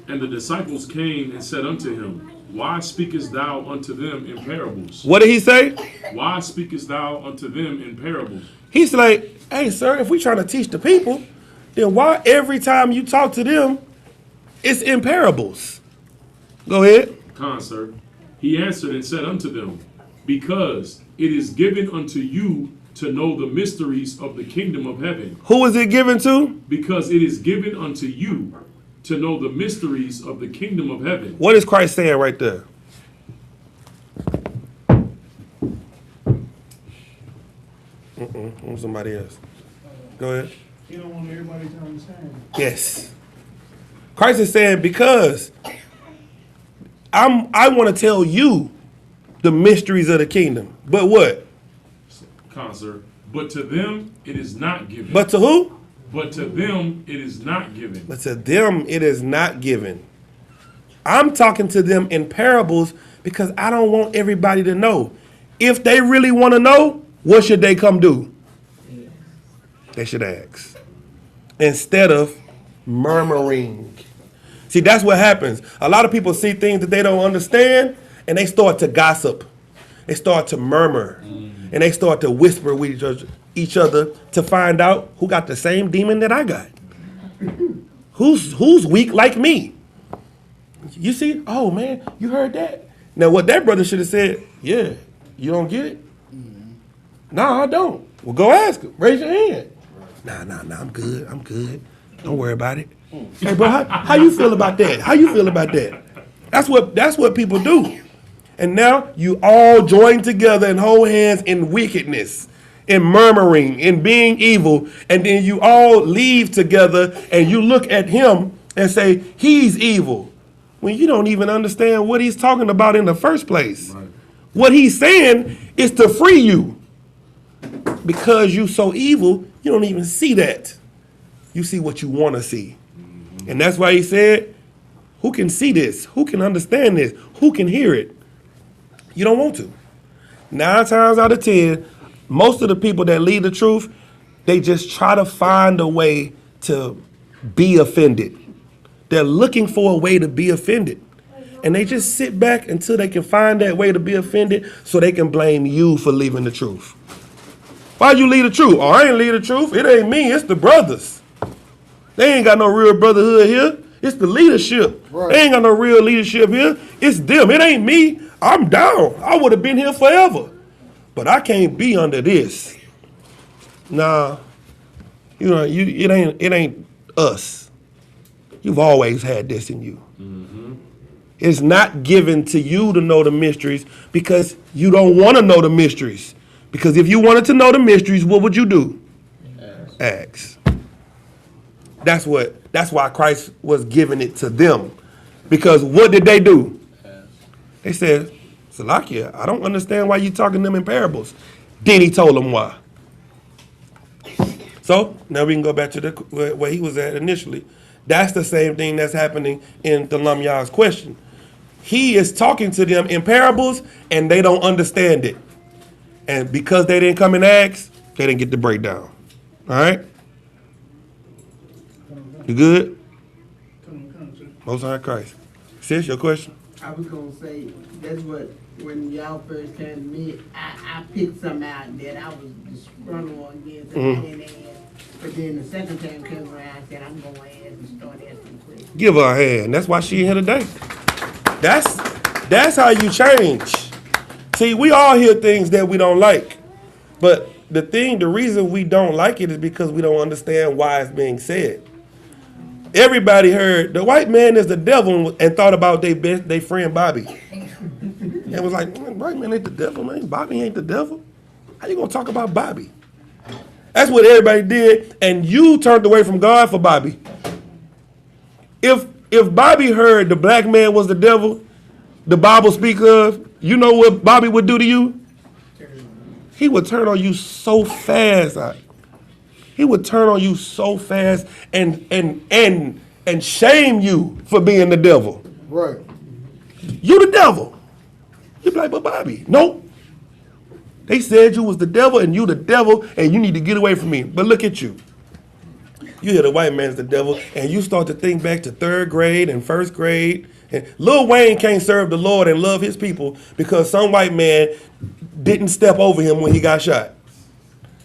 And the disciples came and said unto him, Why speakest thou unto them in parables? What did he say? Why speakest thou unto them in parables? He's like, hey, sir, if we trying to teach the people, then why every time you talk to them, it's in parables? Go ahead. Sir. He answered and said unto them, Because it is given unto you to know the mysteries of the kingdom of heaven. Who is it given to? Because it is given unto you to know the mysteries of the kingdom of heaven. What is Christ saying right there? Somebody else. Go ahead. You don't want everybody to understand. Yes. Christ is saying, because I want to tell you the mysteries of the kingdom. But what? Sir. But to them it is not given. But to who? But to them it is not given. But to them it is not given. I'm talking to them in parables because I don't want everybody to know. If they really want to know, what should they come do? They should ask. Instead of murmuring. See, that's what happens. A lot of people see things that they don't understand, and they start to gossip. They start to murmur. And they start to whisper with each other to find out who got the same demon that I got. Who's weak like me? You see? Oh, man, you heard that? Now, what that brother should have said, yeah, you don't get it? No, I don't. Well, go ask him. Raise your hand. Nah, I'm good. Don't worry about it. Hey, bro, how you feel about that? How you feel about that? That's what people do. And now you all join together and hold hands in wickedness, in murmuring, in being evil, and then you all leave together and you look at him and say, he's evil, when you don't even understand what he's talking about in the first place. Right. What he's saying is to free you. Because you so evil, you don't even see that. You see what you want to see. And that's why he said, who can see this? Who can understand this? Who can hear it? You don't want to. 9 times out of 10, most of the people that lead the truth, they just try to find a way to be offended. They're looking for a way to be offended. And they just sit back until they can find that way to be offended so they can blame you for leaving the truth. Why you leave the truth? Oh, I ain't leave the truth. It ain't me. It's the brothers. They ain't got no real brotherhood here. It's the leadership. Right. They ain't got no real leadership here. It's them. It ain't me. I'm down. I would have been here forever. But I can't be under this. Nah. It ain't us. You've always had this in you. Mm-hmm. It's not given to you to know the mysteries because you don't want to know the mysteries. Because if you wanted to know the mysteries, what would you do? Ask. That's why Christ was giving it to them. Because what did they do? They said, Salakia, I don't understand why you talking to them in parables. Then he told them why. So now we can go back to where he was at initially. That's the same thing that's happening in the Lamyah's question. He is talking to them in parables and they don't understand it. And because they didn't come and ask, they didn't get the breakdown. All right? You good? Most High Christ. Sis, your question? I was gonna say, that's what, when y'all first came to me, I picked something out that I was disgruntled against and I didn't ask. But then the second time came around, I said, I'm gonna ask and start asking questions. Give her a hand. That's why she in here today. That's how you change. See, we all hear things that we don't like. But the reason we don't like it is because we don't understand why it's being said. Everybody heard the white man is the devil and thought about their friend Bobby. And was like, white man ain't the devil, man. Bobby ain't the devil. How you gonna talk about Bobby? That's what everybody did, and you turned away from God for Bobby. If Bobby heard the black man was the devil, the Bible speaks of, you know what Bobby would do to you? He would turn on you so fast. He would turn on you so fast and shame you for being the devil. Right. You the devil. You be like, but Bobby, nope. They said you was the devil and you the devil and you need to get away from me. But look at you. You hear the white man's the devil and you start to think back to 3rd grade and 1st grade. And Lil Wayne can't serve the Lord and love his people because some white man didn't step over him when he got shot.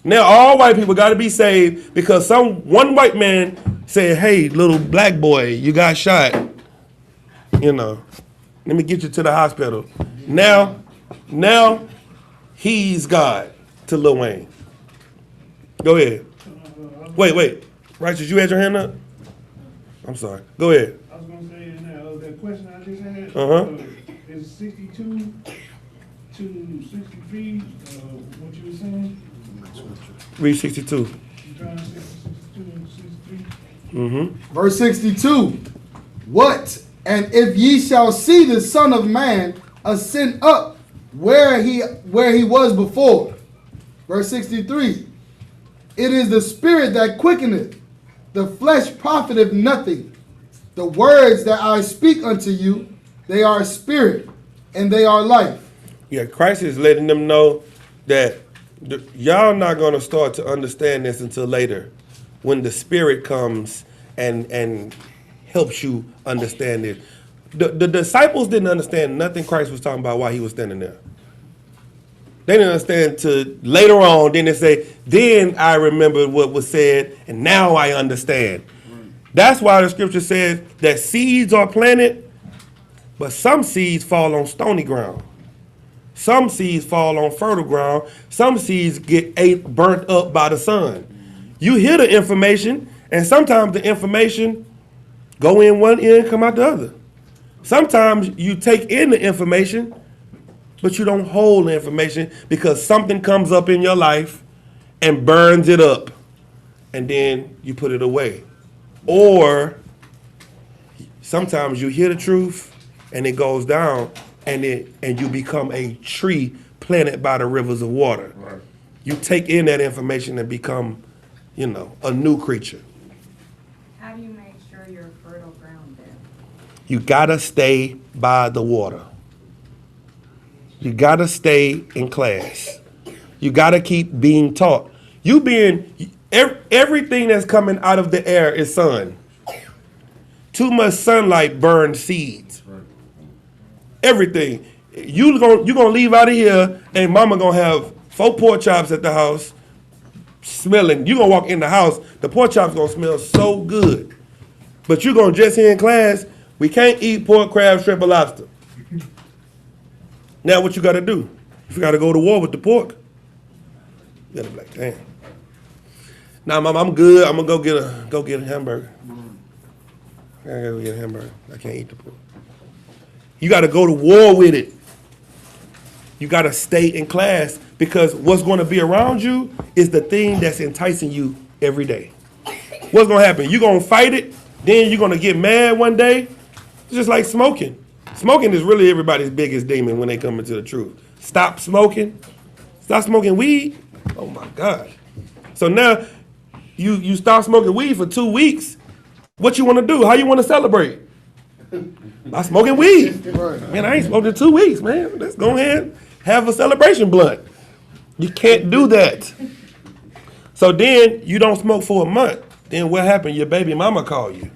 Now all white people got to be saved because one white man said, hey, little black boy, you got shot. You know, let me get you to the hospital. Now he's God to Lil Wayne. Go ahead. Wait. Righteous, you had your hand up? I'm sorry. Go ahead. I was going to say that question I just had. Is 62 to 63 what you were saying? Read 62. John 62 and 63. Verse 62. What? And if ye shall see the Son of Man ascend up where he was before. Verse 63. It is the spirit that quickeneth, the flesh profiteth nothing. The words that I speak unto you, they are spirit and they are life. Yeah, Christ is letting them know that y'all not going to start to understand this until later when the spirit comes and helps you understand it. The disciples didn't understand nothing Christ was talking about while he was standing there. They didn't understand till later on. Then they say, then I remember what was said, and now I understand. That's why the scripture says that seeds are planted, but some seeds fall on stony ground. Some seeds fall on fertile ground. Some seeds get burnt up by the sun. You hear the information, and sometimes the information go in one ear and come out the other. Sometimes you take in the information, but you don't hold the information because something comes up in your life and burns it up, and then you put it away. Or sometimes you hear the truth and it goes down and you become a tree planted by the rivers of water. Right. You take in that information and become, a new creature. How do you make sure you're fertile ground then? You gotta stay by the water. You gotta stay in class. You gotta keep being taught. Everything that's coming out of the air is sun. Too much sunlight burns seeds. Right. Everything. You gonna leave out of here and mama gonna have 4 pork chops at the house smelling. You gonna walk in the house, the pork chops gonna smell so good. But you gonna just hear in class, we can't eat pork, crab, shrimp, or lobster. Now what you gotta do? You gotta go to war with the pork. You gotta be like, damn. Nah, mama, I'm good. I'm gonna go get a hamburger. I gotta go get a hamburger. I can't eat the pork. You gotta go to war with it. You gotta stay in class because what's gonna be around you is the thing that's enticing you every day. What's gonna happen? You're gonna fight it, then you're gonna get mad one day. It's just like smoking. Smoking is really everybody's biggest demon when they come into the truth. Stop smoking. Stop smoking weed. Oh my God. So now you stop smoking weed for 2 weeks. What you want to do? How you want to celebrate? By smoking weed. Man, I ain't smoked in 2 weeks, man. Let's go ahead and have a celebration blunt. You can't do that. So then you don't smoke for a month. Then what happened? Your baby mama called you.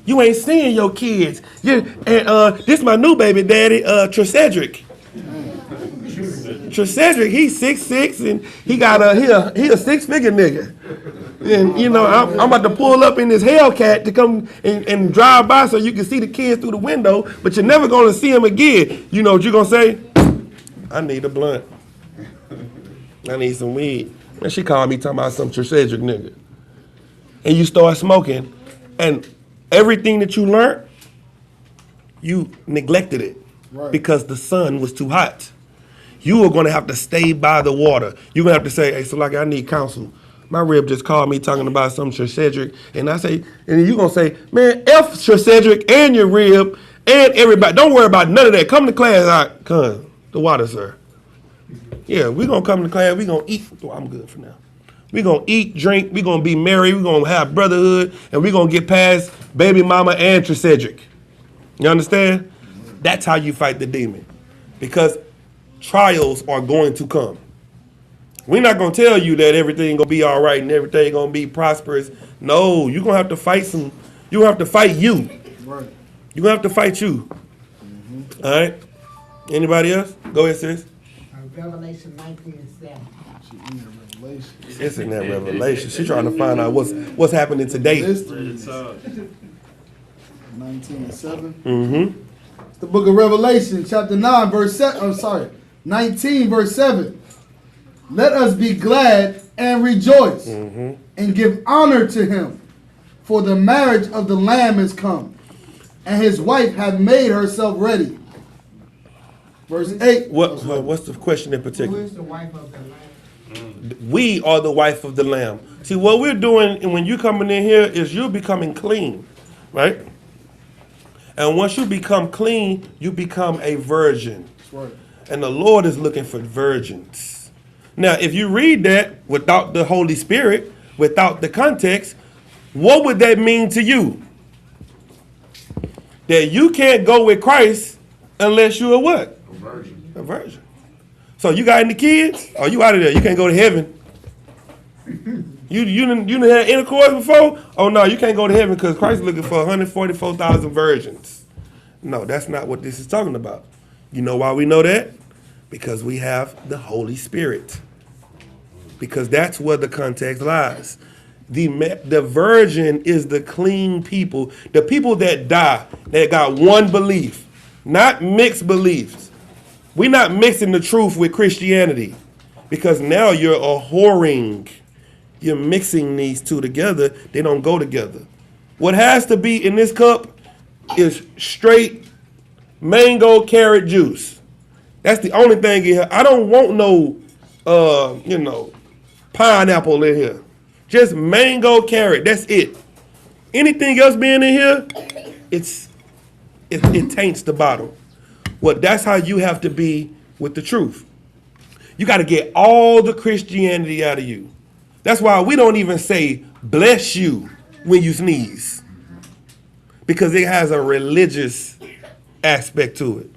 You ain't seeing your kids. This my new baby daddy, Trecedric. Trecedric, he's 6'6", and he a 6-figure nigga. And you know, I'm about to pull up in this Hellcat to come and drive by so you can see the kids through the window, but you're never gonna see them again. You know what you're gonna say? I need a blunt. I need some weed. And she called me talking about some Trecedric nigga. And you start smoking, and everything that you learned, you neglected it because the sun was too hot. You are gonna have to stay by the water. You're gonna have to say, hey, so like I need counsel. My rib just called me talking about some Trecedric, and I say, and you're gonna say, man, F Trecedric and your rib and everybody. Don't worry about none of that. Come to class. All right, come. The water, sir. Yeah, we're gonna come to class, we're gonna eat. Oh, I'm good for now. We're gonna eat, drink, we're gonna be merry, we're gonna have brotherhood, and we're gonna get past baby mama and Trecedric. You understand? That's how you fight the demon. Because trials are going to come. We're not gonna tell you that everything gonna be all right and everything gonna be prosperous. No, you're gonna have to fight you're gonna have to fight you. Right. You're gonna have to fight you. All right? Anybody else? Go ahead, sis. Revelation 19:7. It's in that Revelation. She's trying to find out what's happening today. 19:7. Mm-hmm. The book of Revelation, chapter 9, verse 7. 19, verse 7. Let us be glad and rejoice and give honor to him, for the marriage of the Lamb is come, and his wife hath made herself ready. Verse 8. What's the question in particular? Who is the wife of the Lamb? We are the wife of the Lamb. See, what we're doing when you coming in here is you're becoming clean, right? And once you become clean, you become a virgin. That's right. And the Lord is looking for virgins. Now, if you read that without the Holy Spirit, without the context, what would that mean to you? That you can't go with Christ unless you're a what? A virgin. A virgin. So you got any kids? Oh, you out of there. You can't go to heaven. You didn't have intercourse before? Oh, no, you can't go to heaven because Christ is looking for 144,000 virgins. No, that's not what this is talking about. You know why we know that? Because we have the Holy Spirit. Because that's where the context lies. The virgin is the clean people. The people that die, that got one belief, not mixed beliefs. We're not mixing the truth with Christianity because now you're a whoring. You're mixing these two together. They don't go together. What has to be in this cup is straight mango carrot juice. That's the only thing in here. I don't want no, pineapple in here. Just mango carrot. That's it. Anything else being in here, it taints the bottle. Well, that's how you have to be with the truth. You got to get all the Christianity out of you. That's why we don't even say bless you when you sneeze. Because it has a religious aspect to it.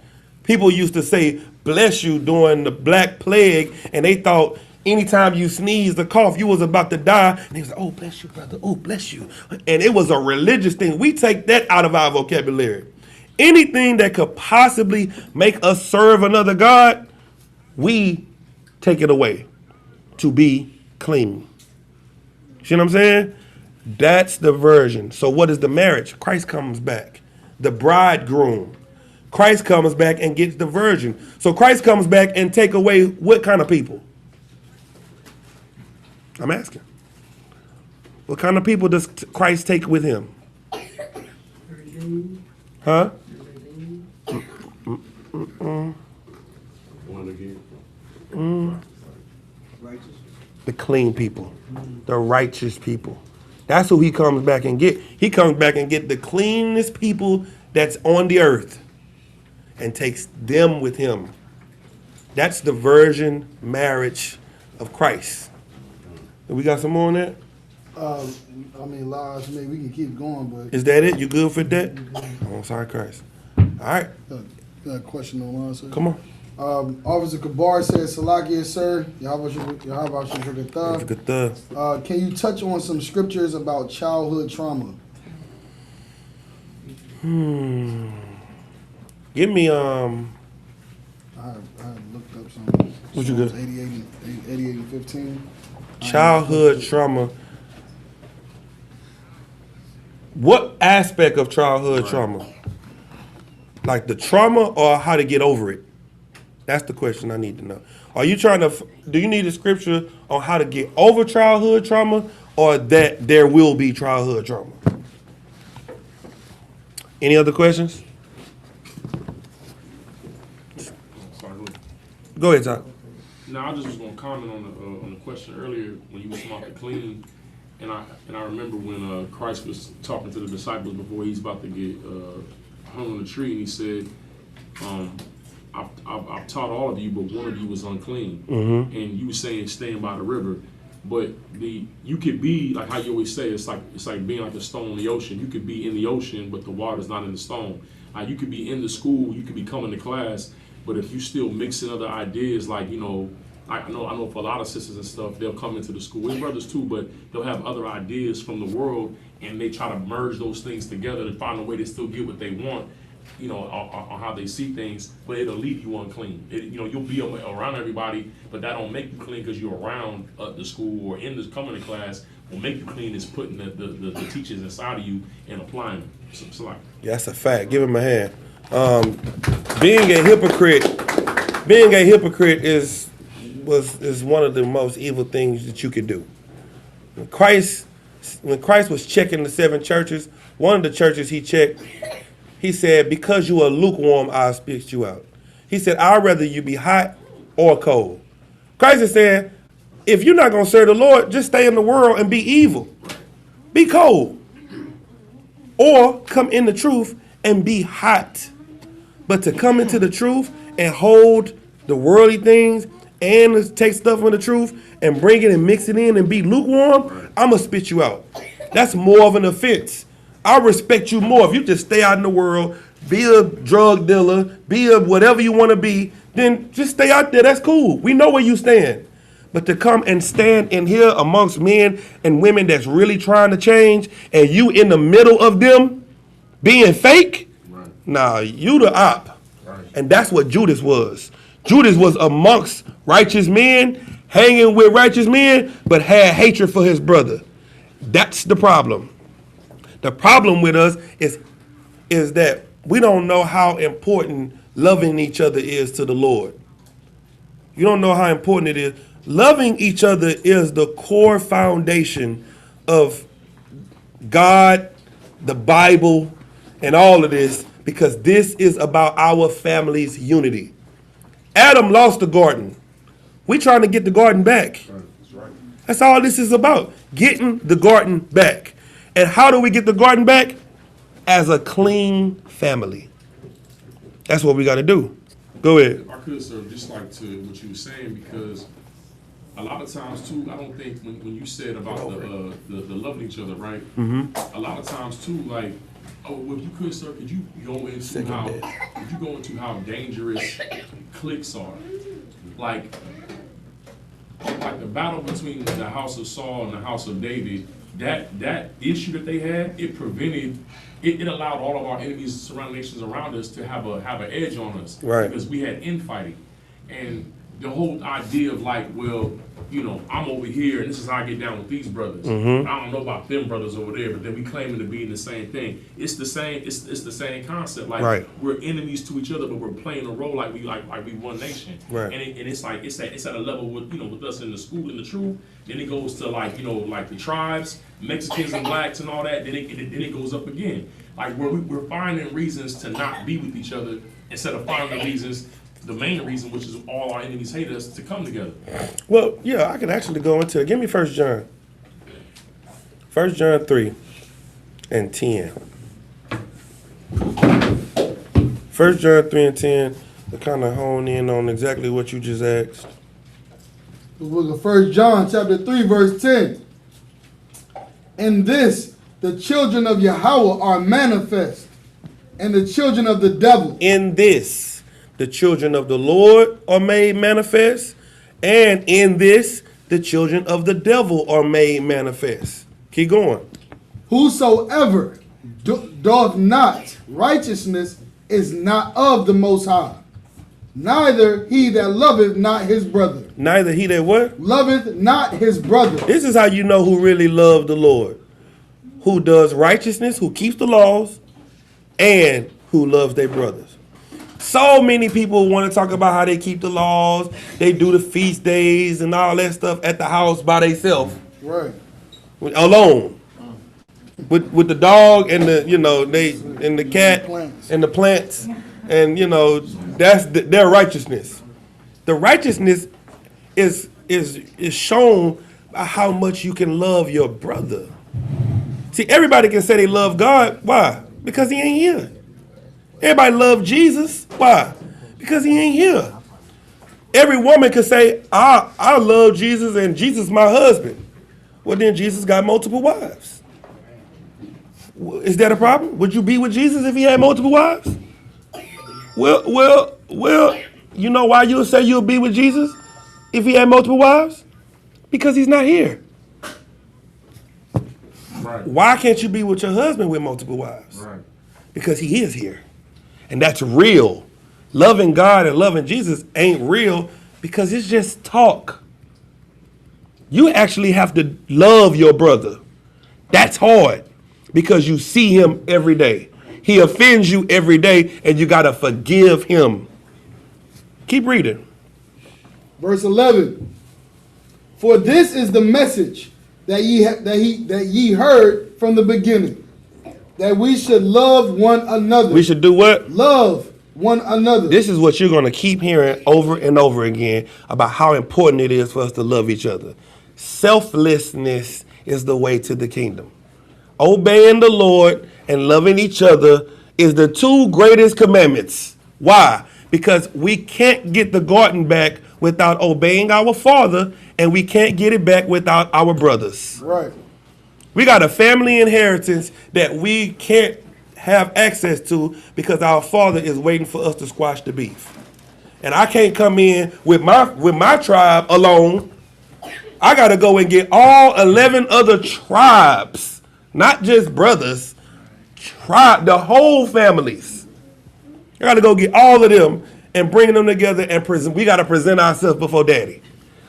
People used to say bless you during the Black Plague, and they thought anytime you sneezed or cough, you was about to die. And they was like, oh, bless you, brother. Oh, bless you. And it was a religious thing. We take that out of our vocabulary. Anything that could possibly make us serve another God, we take it away to be clean. See what I'm saying? That's the virgin. So what is the marriage? Christ comes back. The bridegroom. Christ comes back and gets the virgin. So Christ comes back and take away what kind of people? I'm asking. What kind of people does Christ take with him? Huh? The clean people, the righteous people. That's who he comes back and get. He comes back and get the cleanest people that's on the earth and takes them with him. That's the virgin marriage of Christ. We got some more on that? I mean, Lodge, maybe we can keep going, but... Is that it? You good for that? Oh, sorry, Christ. All right. Got a question online, sir? Come on. Officer Kabar says, Salakia, sir. Can you touch on some scriptures about childhood trauma? Give me, I looked up some. What you got? 88 and 15. Childhood trauma. What aspect of childhood trauma? Like the trauma or how to get over it? That's the question I need to know. Are you trying to, do you need a scripture on how to get over childhood trauma or that there will be childhood trauma? Any other questions? Go ahead, Tom. No, I just was gonna comment on the question earlier when you was talking about the clean, and I remember when Christ was talking to the disciples before he's about to get hung on the tree, and he said, I've taught all of you, but one of you was unclean, and you were saying staying by the river, but you could be like how you always say it's like being like a stone in the ocean. You could be in the ocean, but the water's not in the stone. You could be in the school, you could be coming to class. But if you still mixing other ideas, like, you know, I know for a lot of sisters and stuff, they'll come into the school, with brothers too, but they'll have other ideas from the world, and they try to merge those things together to find a way to still get what they want, you know, on how they see things, but it'll leave you unclean. You'll be around everybody, but that don't make you clean because you're around the school or coming to class. What make you clean is putting the teachings inside of you and applying them. So like, yeah, that's a fact. Give him a hand. Being a hypocrite is one of the most evil things that you could do. When Christ was checking the 7 churches, one of the churches he checked, he said, because you are lukewarm, I'll spit you out. He said, I'd rather you be hot or cold. Christ is saying, if you're not going to serve the Lord, just stay in the world and be evil. Be cold. Or come in the truth and be hot. But to come into the truth and hold the worldly things and take stuff from the truth and bring it and mix it in and be lukewarm, I'm going to spit you out. That's more of an offense. I respect you more if you just stay out in the world, be a drug dealer, be a whatever you want to be, then just stay out there. That's cool. We know where you stand. But to come and stand in here amongst men and women that's really trying to change and you in the middle of them being fake, nah, you the op. And that's what Judas was. Judas was amongst righteous men, hanging with righteous men, but had hatred for his brother. That's the problem. The problem with us is that we don't know how important loving each other is to the Lord. You don't know how important it is. Loving each other is the core foundation of God, the Bible, and all of this, because this is about our family's unity. Adam lost the garden. We're trying to get the garden back. That's all this is about, getting the garden back. And how do we get the garden back? As a clean family. That's what we got to do. Go ahead. I could, sir, just like to what you were saying, because a lot of times too, I don't think when you said about the loving each other, right? A lot of times too, like, well, if you could, sir, could you go into how dangerous cliques are? Like the battle between the house of Saul and the house of David, that issue that they had, it allowed all of our enemies, surrounding nations around us, to have an edge on us, right? Because we had infighting, and the whole idea of like, well, you know, I'm over here and this is how I get down with these brothers. I don't know about them brothers over there, but then we claiming to be in the same thing. It's the same. It's the same concept. Like we're enemies to each other, but we're playing a role like we one nation. Right. And it's like it's at a level with with us in the school in the truth. Then it goes to like like the tribes, Mexicans and blacks and all that. Then it goes up again. Like we're finding reasons to not be with each other instead of finding the reasons. The main reason, which is all our enemies hate us, to come together. Well, yeah, I can actually go into it. Give me 1 John. 1 John 3 and 10. 1 John 3 and 10 to kind of hone in on exactly what you just asked. The book of 1 John chapter 3 verse 10. In this, the children of Yahweh are manifest, and the children of the devil. In this, the children of the Lord are made manifest, and in this, the children of the devil are made manifest. Keep going. Whosoever doth not righteousness is not of the Most High. Neither he that loveth not his brother. Neither he that what? Loveth not his brother. This is how you know who really love the Lord. Who does righteousness, who keeps the laws, and who loves their brothers. So many people want to talk about how they keep the laws, they do the feast days and all that stuff at the house by themselves. Right. Alone. With the dog and the, and the cat and the plants. And, that's their righteousness. The righteousness is shown by how much you can love your brother. See, everybody can say they love God. Why? Because he ain't here. Everybody love Jesus. Why? Because he ain't here. Every woman could say, I love Jesus and Jesus is my husband. Well, then Jesus got multiple wives. Is that a problem? Would you be with Jesus if he had multiple wives? Well, you know why you'll say you'll be with Jesus if he had multiple wives? Because he's not here. Right. Why can't you be with your husband with multiple wives? Right. Because he is here. And that's real. Loving God and loving Jesus ain't real because it's just talk. You actually have to love your brother. That's hard because you see him every day. He offends you every day and you got to forgive him. Keep reading. Verse 11. For this is the message that ye heard from the beginning, that we should love one another. We should do what? Love one another. This is what you're going to keep hearing over and over again about how important it is for us to love each other. Selflessness is the way to the kingdom. Obeying the Lord and loving each other is the two greatest commandments. Why? Because we can't get the garden back without obeying our Father, and we can't get it back without our brothers. Right. We got a family inheritance that we can't have access to because our Father is waiting for us to squash the beef. And I can't come in with my tribe alone. I got to go and get all 11 other tribes, not just brothers, the whole families. I got to go get all of them and bring them together and present. We got to present ourselves before Daddy.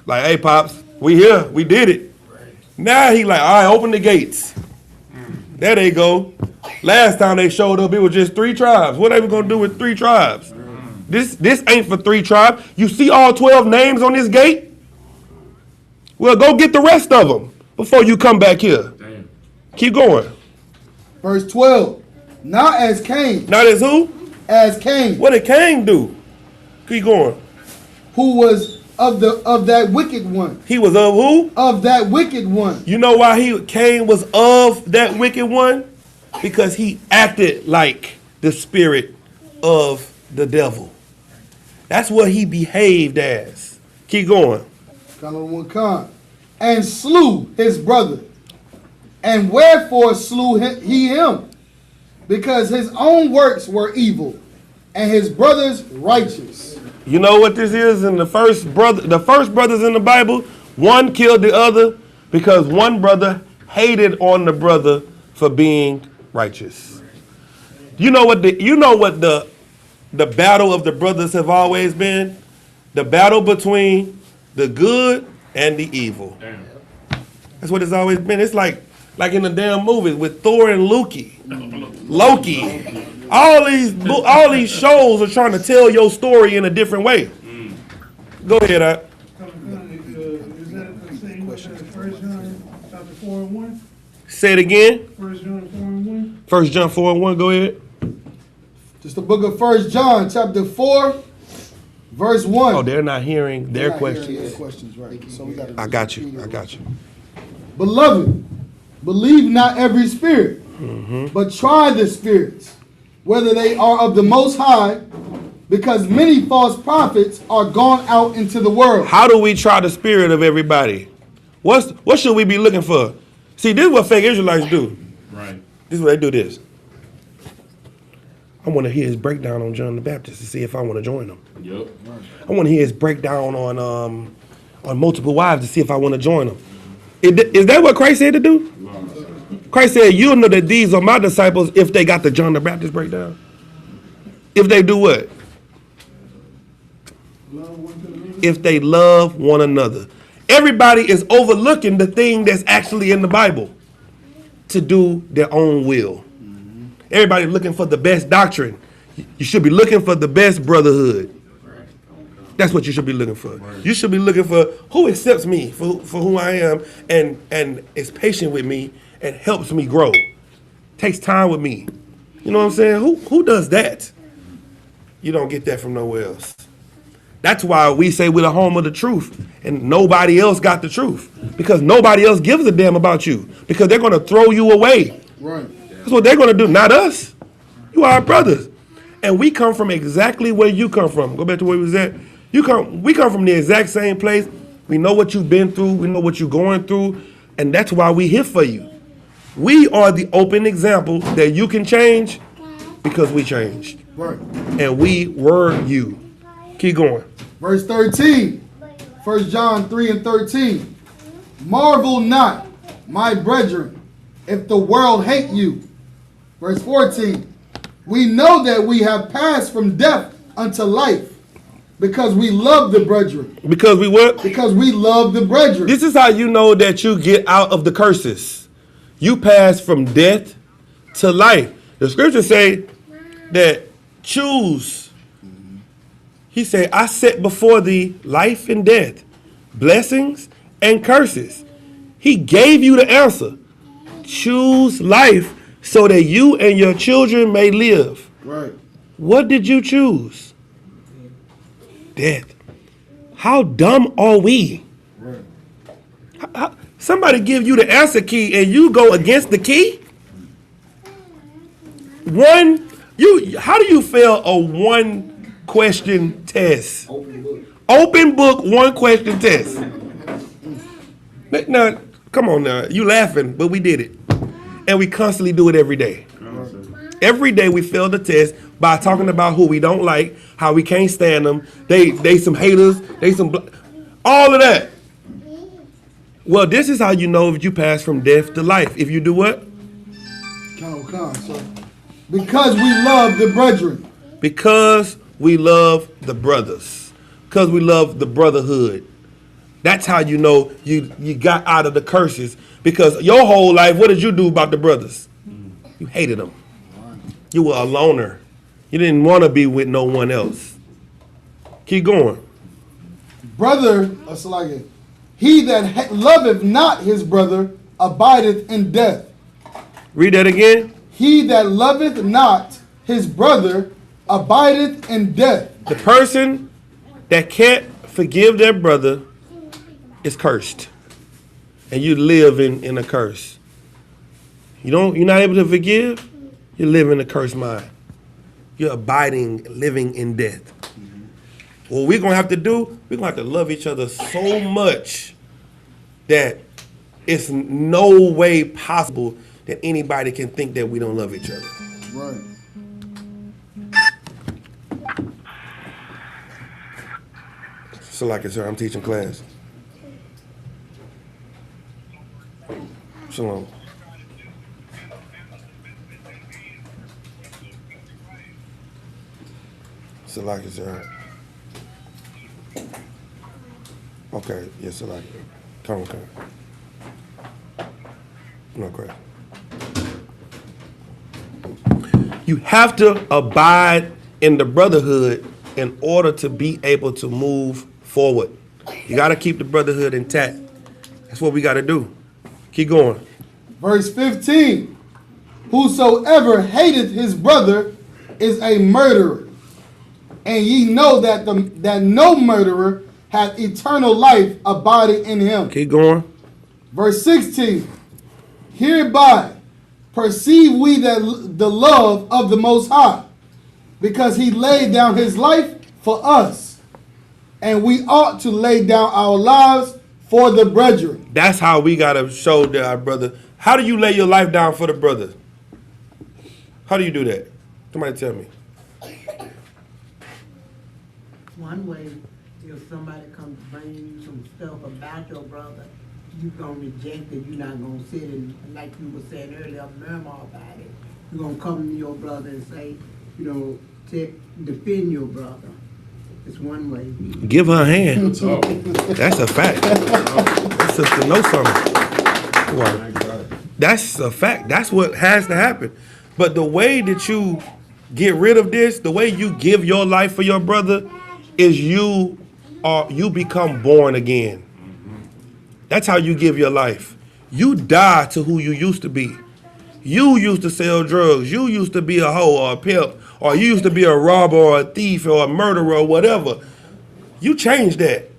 Like, hey, Pops, we here. We did it. Now he like, all right, open the gates. There they go. Last time they showed up, it was just 3 tribes. What are we going to do with 3 tribes? This ain't for 3 tribes. You see all 12 names on this gate? Well, go get the rest of them before you come back here. Damn. Keep going. Verse 12. Not as Cain. Not as who? As Cain. What did Cain do? Keep going. Who was of that wicked one. He was of who? Of that wicked one. You know why Cain was of that wicked one? Because he acted like the spirit of the devil. That's what he behaved as. Keep going. And slew his brother. And wherefore slew he him? Because his own works were evil, and his brother's righteous. You know what this is? In the first brothers in the Bible, one killed the other because one brother hated on the brother for being righteous. You know what the battle of the brothers have always been? The battle between the good and the evil. Damn. That's what it's always been. It's like in the damn movies with Thor and Loki. All these shows are trying to tell your story in a different way. Go ahead, Is that the same with 1 John chapter 4 and 1? Say it again. 1 John 4 and 1? 1 John 4 and 1, go ahead. Just the book of 1 John chapter 4, verse 1. Oh, they're not hearing their questions. Their questions, right. So we gotta I got you. Beloved, believe not every spirit, but try the spirits, whether they are of the Most High, because many false prophets are gone out into the world. How do we try the spirit of everybody? What should we be looking for? See, this is what fake Israelites do. Right. This is what they do this. I want to hear his breakdown on John the Baptist to see if I want to join him. Yep. I want to hear his breakdown on multiple wives to see if I want to join him. Is that what Christ said to do? Christ said, you'll know that these are my disciples if they got the John the Baptist breakdown. If they do what? If they love one another. Everybody is overlooking the thing that's actually in the Bible to do their own will. Everybody looking for the best doctrine. You should be looking for the best brotherhood. That's what you should be looking for. You should be looking for who accepts me for who I am and is patient with me and helps me grow. Takes time with me. You know what I'm saying? Who does that? You don't get that from nowhere else. That's why we say we're the home of the truth and nobody else got the truth. Because nobody else gives a damn about you. Because they're going to throw you away. Right. That's what they're going to do, not us. You are our brothers. And we come from exactly where you come from. Go back to where we was at. We come from the exact same place. We know what you've been through. We know what you're going through. And that's why we're here for you. We are the open example that you can change because we changed. Right. And we were you. Keep going. Verse 13. 1 John 3:13. Marvel not, my brethren, if the world hate you. Verse 14. We know that we have passed from death unto life because we love the brethren. Because we what? Because we love the brethren. This is how you know that you get out of the curses. You pass from death to life. The scriptures say that choose. He said, I set before thee life and death, blessings and curses. He gave you the answer. Choose life so that you and your children may live. Right. What did you choose? Death. How dumb are we? Right. Somebody give you the answer key and you go against the key? How do you fail a one question test? Open book one question test. Now, come on now. You laughing, but we did it. And we constantly do it every day. Every day we fail the test by talking about who we don't like, how we can't stand them. They some haters. All of that. Well, this is how you know if you pass from death to life. If you do what? Because we love the brethren. Because we love the brothers. Because we love the brotherhood. That's how you know you got out of the curses. Because your whole life, what did you do about the brothers? You hated them. You were a loner. You didn't want to be with no one else. Keep going. Brother, he that loveth not his brother abideth in death. Read that again. He that loveth not his brother abideth in death. The person that can't forgive their brother is cursed. And you live in a curse. You're not able to forgive, you live in a cursed mind. You're living in death. What we're gonna have to do, we're gonna have to love each other so much that it's no way possible that anybody can think that we don't love each other. Right. So like I said, I'm teaching class. Shalom. So like I said. Okay, yes, so like come. Okay. You have to abide in the brotherhood in order to be able to move forward. You got to keep the brotherhood intact. That's what we got to do. Keep going. Verse 15. Whosoever hateth his brother is a murderer. And ye know that that no murderer hath eternal life abiding in him. Keep going. Verse 16. Hereby perceive we that the love of the Most High, because he laid down his life for us, and we ought to lay down our lives for the brethren. That's how we gotta show that our brother. How do you lay your life down for the brother? How do you do that? Somebody tell me. One way, if somebody comes bring you some stuff about your brother, you gonna reject it. You're not gonna sit and, like you were saying earlier, murmur about it. You're gonna come to your brother and say, defend your brother. It's one way. Give her a hand. That's a fact. That sister knows something. Wow. That's a fact. That's what has to happen. But the way that you get rid of this, the way you give your life for your brother, is you become born again. That's how you give your life. You die to who you used to be. You used to sell drugs. You used to be a hoe or a pimp, or you used to be a robber or a thief or a murderer or whatever. You changed that.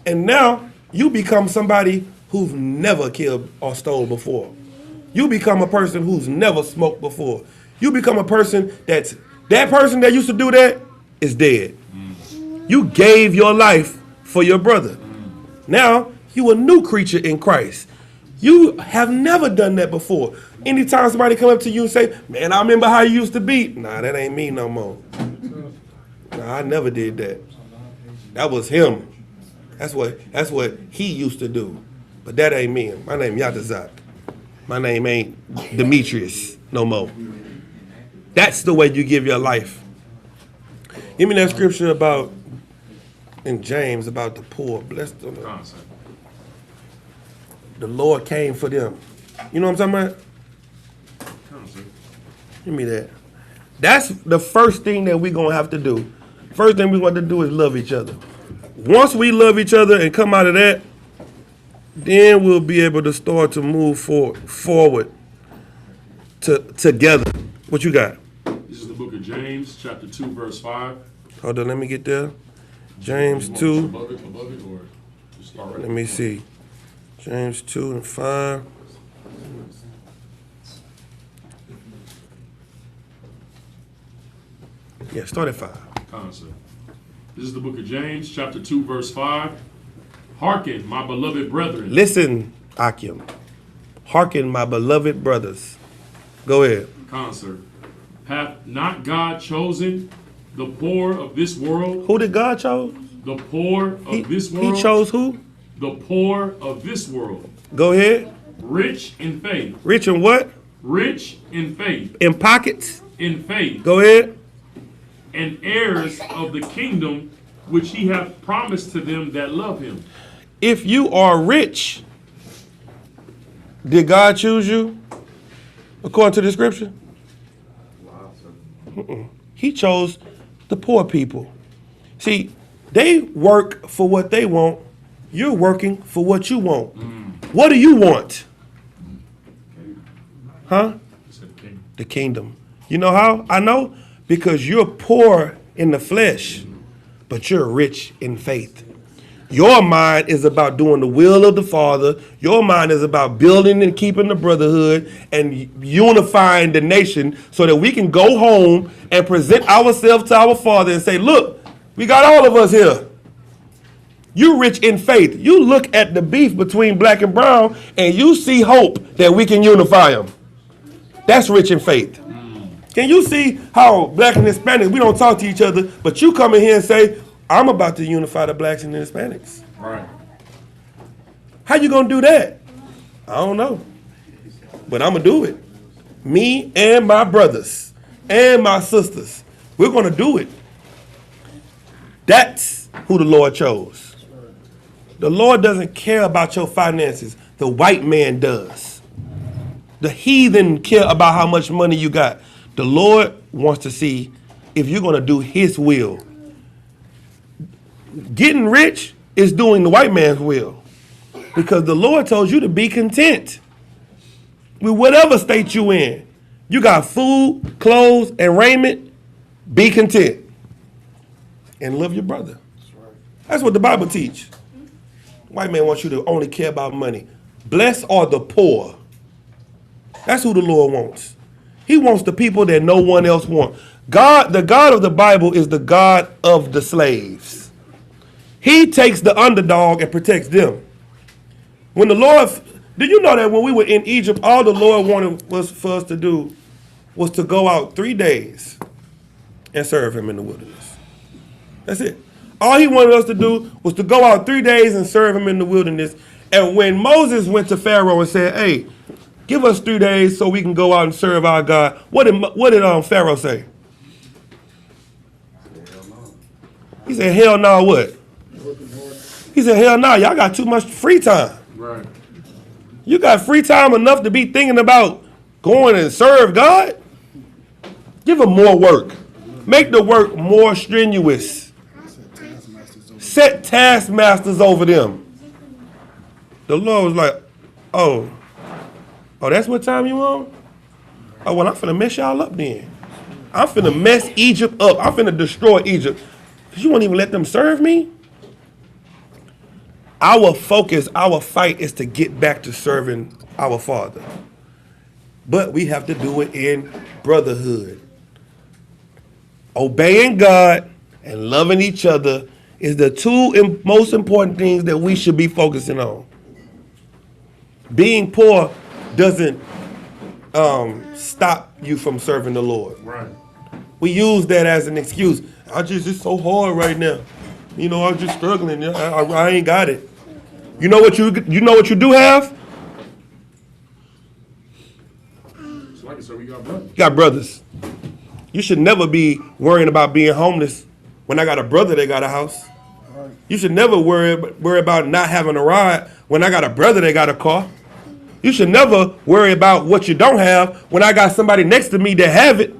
And now you become somebody who's never killed or stole before. You become a person who's never smoked before. You become a person that person that used to do that is dead. You gave your life for your brother. Now you a new creature in Christ. You have never done that before. Anytime somebody come up to you and say, man, I remember how you used to be. Nah, that ain't me no more. Nah, I never did that. That was him. That's what he used to do. But that ain't me. My name YATAZAQ. My name ain't Demetrius no more. That's the way you give your life. Give me that scripture about in James about the poor. Blessed are the Lord came for them. You know what I'm talking about? Give me that. That's the first thing that we're going to have to do. First thing we want to do is love each other. Once we love each other and come out of that, then we'll be able to start to move forward together. What you got? This is the book of James, chapter 2, verse 5. Hold on, let me get there. James 2. Above it, or just start right Let me see. James 2 and 5. Yeah, start at 5. Concept. This is the book of James, chapter 2, verse 5. Hearken, my beloved brethren. Listen, Akim. Hearken, my beloved brothers. Go ahead. Concert. Hath not God chosen the poor of this world? Who did God chose? The poor of this world. He chose who? The poor of this world. Go ahead. Rich in faith. Rich in what? Rich in faith. In pockets? In faith. Go ahead. And heirs of the kingdom which he hath promised to them that love him. If you are rich, did God choose you according to the scripture? He chose the poor people. See, they work for what they want. You're working for what you want. What do you want? Huh? The kingdom. You know how I know? Because you're poor in the flesh, but you're rich in faith. Your mind is about doing the will of the Father. Your mind is about building and keeping the brotherhood and unifying the nation so that we can go home and present ourselves to our Father and say, look, we got all of us here. You're rich in faith. You look at the beef between black and brown and you see hope that we can unify them. That's rich in faith. Can you see how black and Hispanic, we don't talk to each other, but you come in here and say, I'm about to unify the blacks and the Hispanics. Right. How you gonna do that? I don't know. But I'm gonna do it. Me and my brothers and my sisters, we're gonna do it. That's who the Lord chose. The Lord doesn't care about your finances. The white man does. The heathen care about how much money you got. The Lord wants to see if you're gonna do his will. Getting rich is doing the white man's will. Because the Lord told you to be content with whatever state you in. You got food, clothes, and raiment. Be content. And love your brother. That's what the Bible teaches. White man wants you to only care about money. Blessed are the poor. That's who the Lord wants. He wants the people that no one else wants. God, the God of the Bible is the God of the slaves. He takes the underdog and protects them. When the Lord, do you know that when we were in Egypt, all the Lord wanted was for us to do was to go out 3 days and serve him in the wilderness. That's it. All he wanted us to do was to go out 3 days and serve him in the wilderness. And when Moses went to Pharaoh and said, hey, give us 3 days so we can go out and serve our God, what did Pharaoh say? He said, hell no, what? He said, hell no, y'all got too much free time. Right. You got free time enough to be thinking about going and serve God? Give them more work. Make the work more strenuous. Set taskmasters over them. The Lord was like, oh, that's what time you on? Oh, well, I'm finna mess y'all up then. I'm finna mess Egypt up. I'm finna destroy Egypt. Because you won't even let them serve me? Our focus, our fight is to get back to serving our Father. But we have to do it in brotherhood. Obeying God and loving each other is the two most important things that we should be focusing on. Being poor doesn't stop you from serving the Lord. Right. We use that as an excuse. It's so hard right now. You know, I'm just struggling. I ain't got it. You know what you do have? It's like it, sir. We got brothers. You got brothers. You should never be worrying about being homeless when I got a brother that got a house. You should never worry about not having a ride when I got a brother that got a car. You should never worry about what you don't have when I got somebody next to me that have it.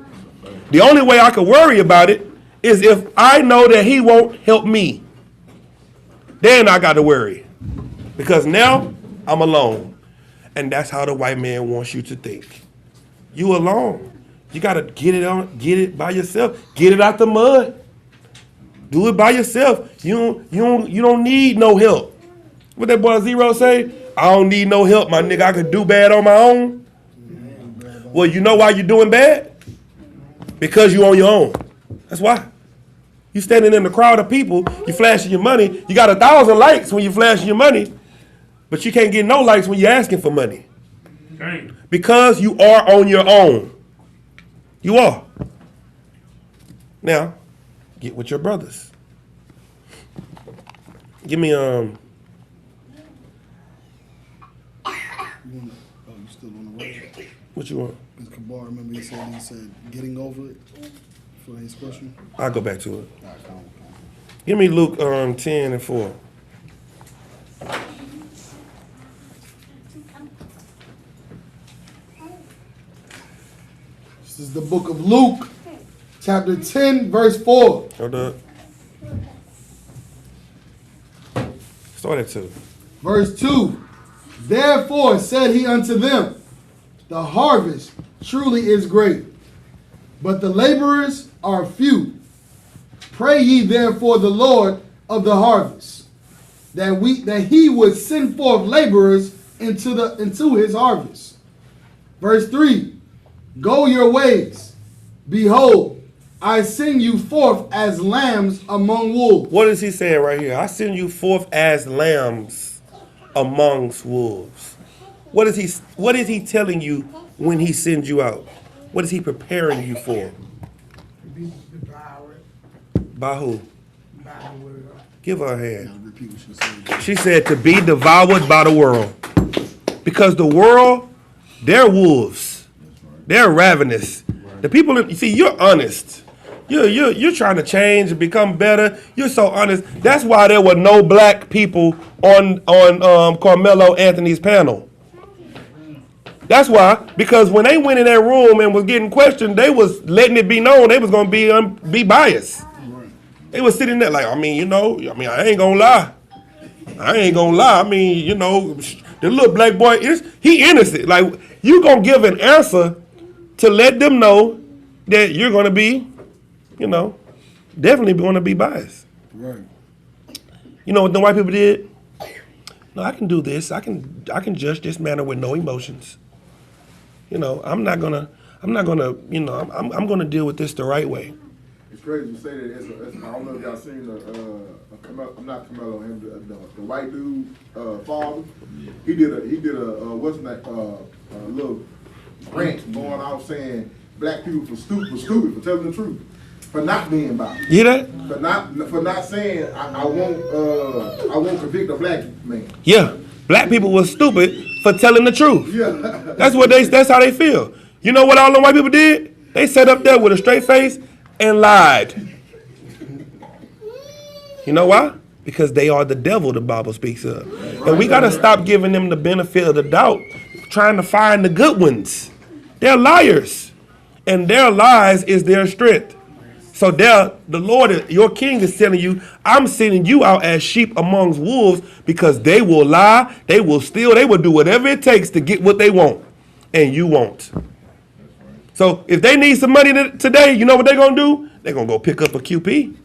The only way I could worry about it is if I know that he won't help me. Then I got to worry. Because now I'm alone. And that's how the white man wants you to think. You alone. You got to get it by yourself. Get it out the mud. Do it by yourself. You don't need no help. What that boy Zero say? I don't need no help, my nigga. I can do bad on my own. Well, you know why you're doing bad? Because you on your own. That's why. You standing in the crowd of people, you flashing your money. You got 1,000 likes when you flashing your money, but you can't get no likes when you're asking for money. Dang. Because you are on your own. You are. Now, get with your brothers. Give me you still on the road? What you want? Because Kabar, remember he said getting over it for his question. I'll go back to it. All right, come on. Give me Luke 10:4. This is the book of Luke, chapter 10, verse 4. Hold up. Start at 2. Verse 2. Therefore said he unto them, the harvest truly is great, but the laborers are few. Pray ye therefore the Lord of the harvest, that he would send forth laborers into his harvest. Verse 3. Go your ways. Behold, I send you forth as lambs among wolves. What is he saying right here? I send you forth as lambs amongst wolves. What is he telling you when he sends you out? What is he preparing you for? To be devoured By who? by the world. Give her a hand. Repeat what she said. She said to be devoured by the world. Because the world, they're wolves. They're ravenous. The people, you see, you're honest. You're trying to change and become better. You're so honest. That's why there were no black people on Carmelo Anthony's panel. That's why, because when they went in that room and was getting questioned, they was letting it be known they was going to be biased. They was sitting there like, I ain't going to lie. The little black boy, he innocent. Like, you going to give an answer to let them know that you're going to be, definitely going to be biased. Right. You know what the white people did? No, I can do this. I can judge this matter with no emotions. You know, I'm not gonna, you know, I'm gonna deal with this the right way. It's crazy to say that. I don't know if y'all seen not Carmelo, him, the white dude, father. He did a what's that, a little rant going out saying black people for stupid for telling the truth, for not being about it. You hear that? For not saying I won't convict a black man. Yeah, black people were stupid for telling the truth. Yeah, that's how they feel. You know what all them white people did? They sat up there with a straight face and lied. You know why? Because they are the devil the Bible speaks of. And we got to stop giving them the benefit of the doubt, trying to find the good ones. They're liars. And their lies is their strength. So the Lord, your king, is telling you, I'm sending you out as sheep amongst wolves, because they will lie, they will steal, they will do whatever it takes to get what they want. And you won't. So if they need some money today, you know what they're going to do? They're going to go pick up a QP.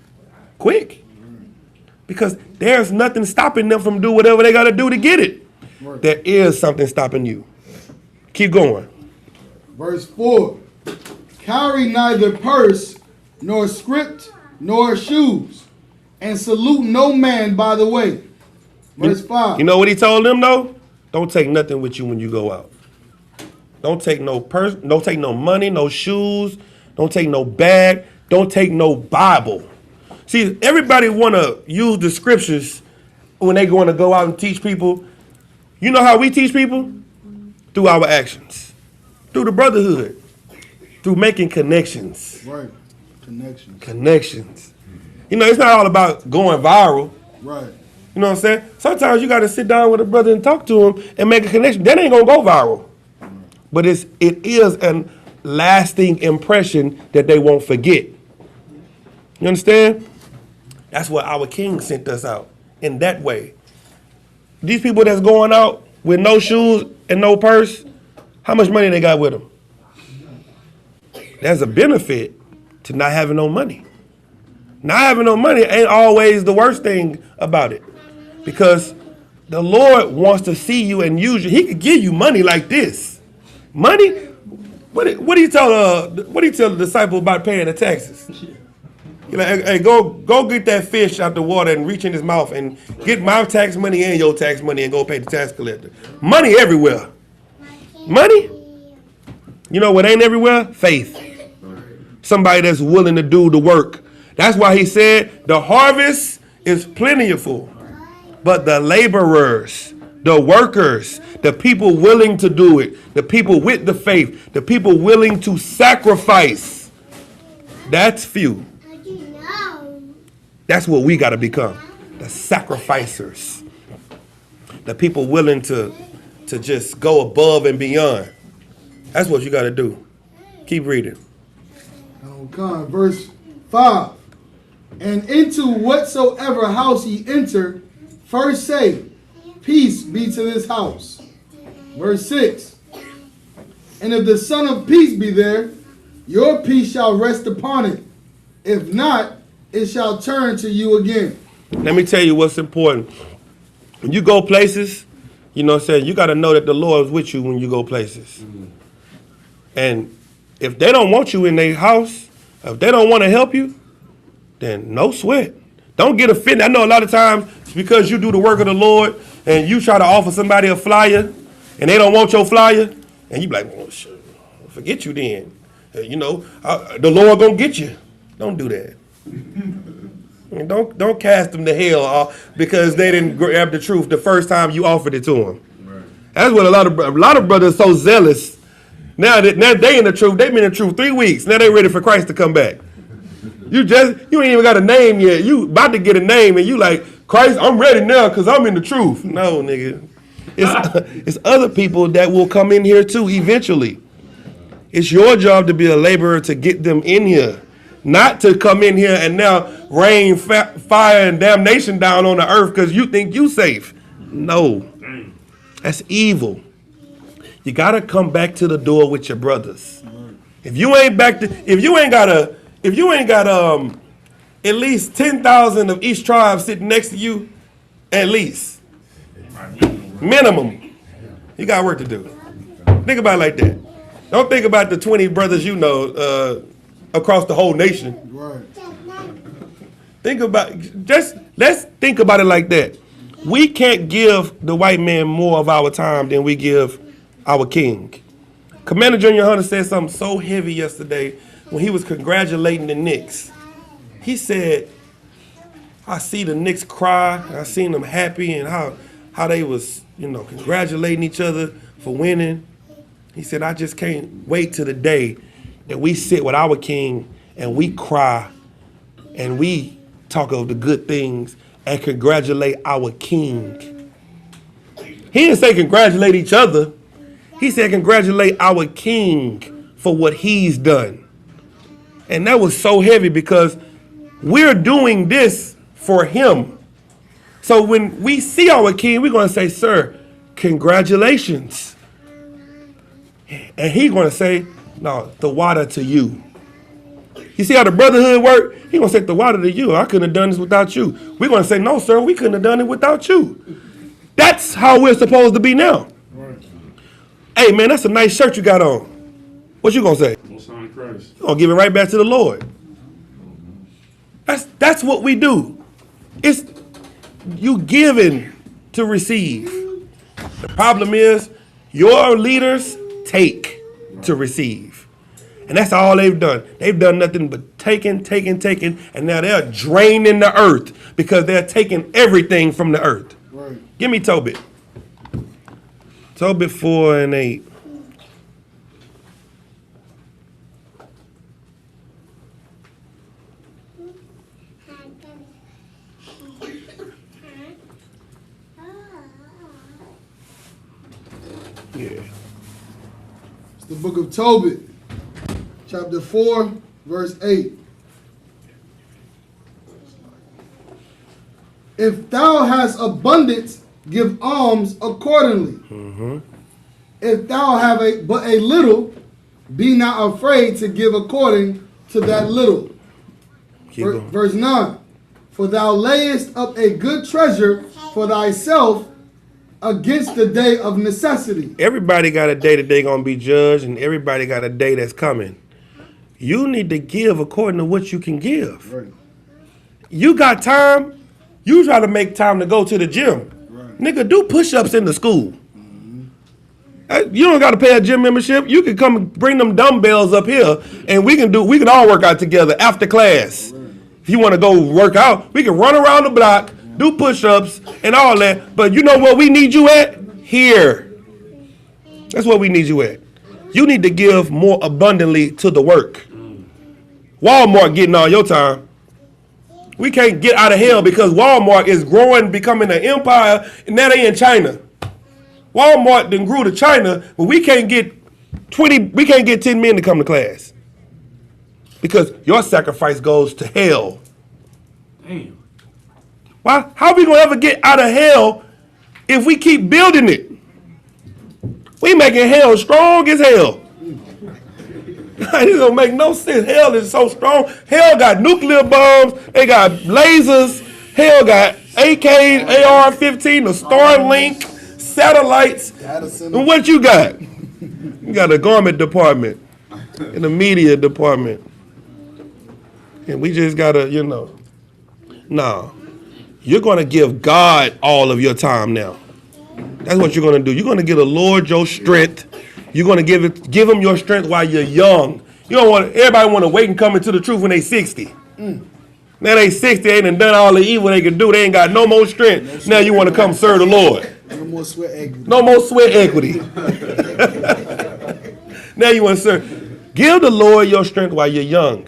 Quick. Because there's nothing stopping them from doing whatever they got to do to get it. Right. There is something stopping you. Keep going. Verse 4. Carry neither purse, nor script, nor shoes, and salute no man by the way. Verse 5. You know what he told them, though? Don't take nothing with you when you go out. Don't take no purse, don't take no money, no shoes, don't take no bag, don't take no Bible. See, everybody want to use the scriptures when they want to go out and teach people. You know how we teach people? Through our actions, through the brotherhood, through making connections. Right, Connections. You know, it's not all about going viral. Right. You know what I'm saying? Sometimes you got to sit down with a brother and talk to him and make a connection. That ain't going to go viral. But it is a lasting impression that they won't forget. You understand? That's what our king sent us out, in that way. These people that's going out with no shoes and no purse, how much money they got with them? There's a benefit to not having no money. Not having no money ain't always the worst thing about it, because the Lord wants to see you and use you. He could give you money like this. Money? What do you tell the disciple about paying the taxes? You're like, hey, go get that fish out the water and reach in his mouth and get my tax money and your tax money and go pay the tax collector. Money everywhere. Money? You know what ain't everywhere? Faith. Somebody that's willing to do the work. That's why he said the harvest is plentiful, but the laborers, the workers, the people willing to do it, the people with the faith, the people willing to sacrifice, that's few. That's what we got to become, the sacrificers, the people willing to just go above and beyond. That's what you got to do. Keep reading. Okay, verse 5. And into whatsoever house ye enter, first say, peace be to this house. Verse 6. And if the Son of Peace be there, your peace shall rest upon it. If not, it shall turn to you again. Let me tell you what's important. When you go places, you know what I'm saying, you got to know that the Lord is with you when you go places. And if they don't want you in their house, if they don't want to help you, then no sweat. Don't get offended. I know a lot of times it's because you do the work of the Lord and you try to offer somebody a flyer and they don't want your flyer, and you be like, well, sure, forget you then. You know, the Lord gonna get you. Don't do that. And don't cast them to hell because they didn't grab the truth the first time you offered it to them. Right. That's what a lot of brothers are so zealous. Now they in the truth. They've been in the truth 3 weeks. Now they ready for Christ to come back. You ain't even got a name yet. You about to get a name and you like, Christ, I'm ready now because I'm in the truth. No, nigga. It's other people that will come in here too eventually. It's your job to be a laborer to get them in here. Not to come in here and now rain fire and damnation down on the earth because you think you safe. No. That's evil. You got to come back to the door with your brothers. If you ain't got at least 10,000 of each tribe sitting next to you, at least. Minimum. You got work to do. Think about it like that. Don't think about the 20 brothers you know across the whole nation. Right. Let's think about it like that. We can't give the white man more of our time than we give our king. Commander Junior Hunter said something so heavy yesterday when he was congratulating the Knicks. He said, I see the Knicks cry, I seen them happy and how they was, congratulating each other for winning. He said, I just can't wait till the day that we sit with our king and we cry and we talk of the good things and congratulate our king. He didn't say congratulate each other. He said congratulate our king for what he's done. And that was so heavy because we're doing this for him. So when we see our king, we're going to say, sir, congratulations. And he's going to say, no, the water to you. You see how the brotherhood work? He's going to say, the water to you. I couldn't have done this without you. We're going to say, no, sir, we couldn't have done it without you. That's how we're supposed to be now. Right. Hey, man, that's a nice shirt you got on. What you going to say? Most High Christ. You're going to give it right back to the Lord. That's what we do. It's you giving to receive. The problem is your leaders take to receive. And that's all they've done. They've done nothing but taking, and now they're draining the earth because they're taking everything from the earth. Right. Give me Tobit. Tobit 4 and 8. Yeah. It's the book of Tobit, chapter 4, verse 8. If thou hast abundance, give alms accordingly. Mm-hmm. If thou have but a little, be not afraid to give according to that little. Verse 9. For thou layest up a good treasure for thyself against the day of necessity. Everybody got a day that they're going to be judged, and everybody got a day that's coming. You need to give according to what you can give. Right. You got time, you try to make time to go to the gym. Right. Nigga, do push-ups in the school. Mm-hmm. You don't got to pay a gym membership. You can come and bring them dumbbells up here, and we can all work out together after class. Right. If you want to go work out, we can run around the block, do push-ups and all that, but you know what we need you at? Here. That's what we need you at. You need to give more abundantly to the work. Walmart getting all your time. We can't get out of hell because Walmart is growing, becoming an empire, and now they in China. Walmart then grew to China, but we can't get 10 men to come to class. Because your sacrifice goes to hell. Damn. Why? How are we going to ever get out of hell if we keep building it? We making hell strong as hell. This don't make no sense. Hell is so strong. Hell got nuclear bombs. They got lasers. Hell got AKs, AR-15, the Starlink, satellites. And what you got? You got a garment department and a media department. And we just got to, no. You're going to give God all of your time now. That's what you're going to do. You're going to give the Lord your strength. You're going to give him your strength while you're young. You don't want everybody want to wait and come into the truth when they 60. Now they 60, they done all the evil they can do. They ain't got no more strength. Now you want to come serve the Lord. No more sweat equity. No more sweat equity. Now you want to serve. Give the Lord your strength while you're young.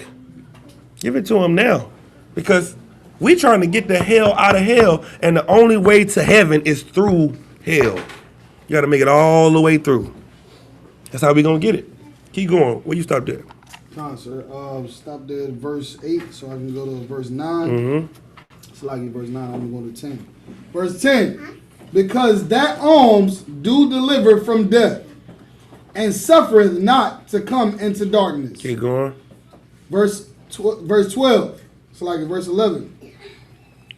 Give it to him now. Because we trying to get the hell out of hell, and the only way to heaven is through hell. You got to make it all the way through. That's how we going to get it. Keep going. Where you stop there? Nah, sir. Stop there at verse 8 so I can go to verse 9. Mm-hmm. It's like in verse 9, I'm going to 10. Verse 10. Because that alms do deliver from death, and suffereth not to come into darkness. Keep going. Verse 12. It's like in verse 11.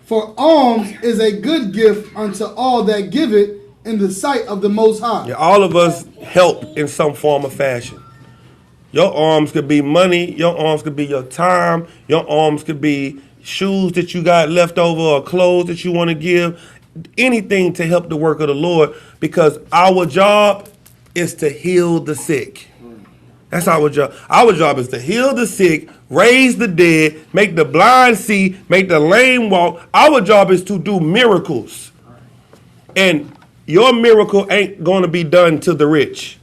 For alms is a good gift unto all that give it in the sight of the Most High. Yeah, all of us help in some form or fashion. Your alms could be money. Your alms could be your time. Your alms could be shoes that you got left over or clothes that you want to give. Anything to help the work of the Lord, because our job is to heal the sick. That's our job. Our job is to heal the sick, raise the dead, make the blind see, make the lame walk. Our job is to do miracles. And your miracle ain't going to be done to the rich.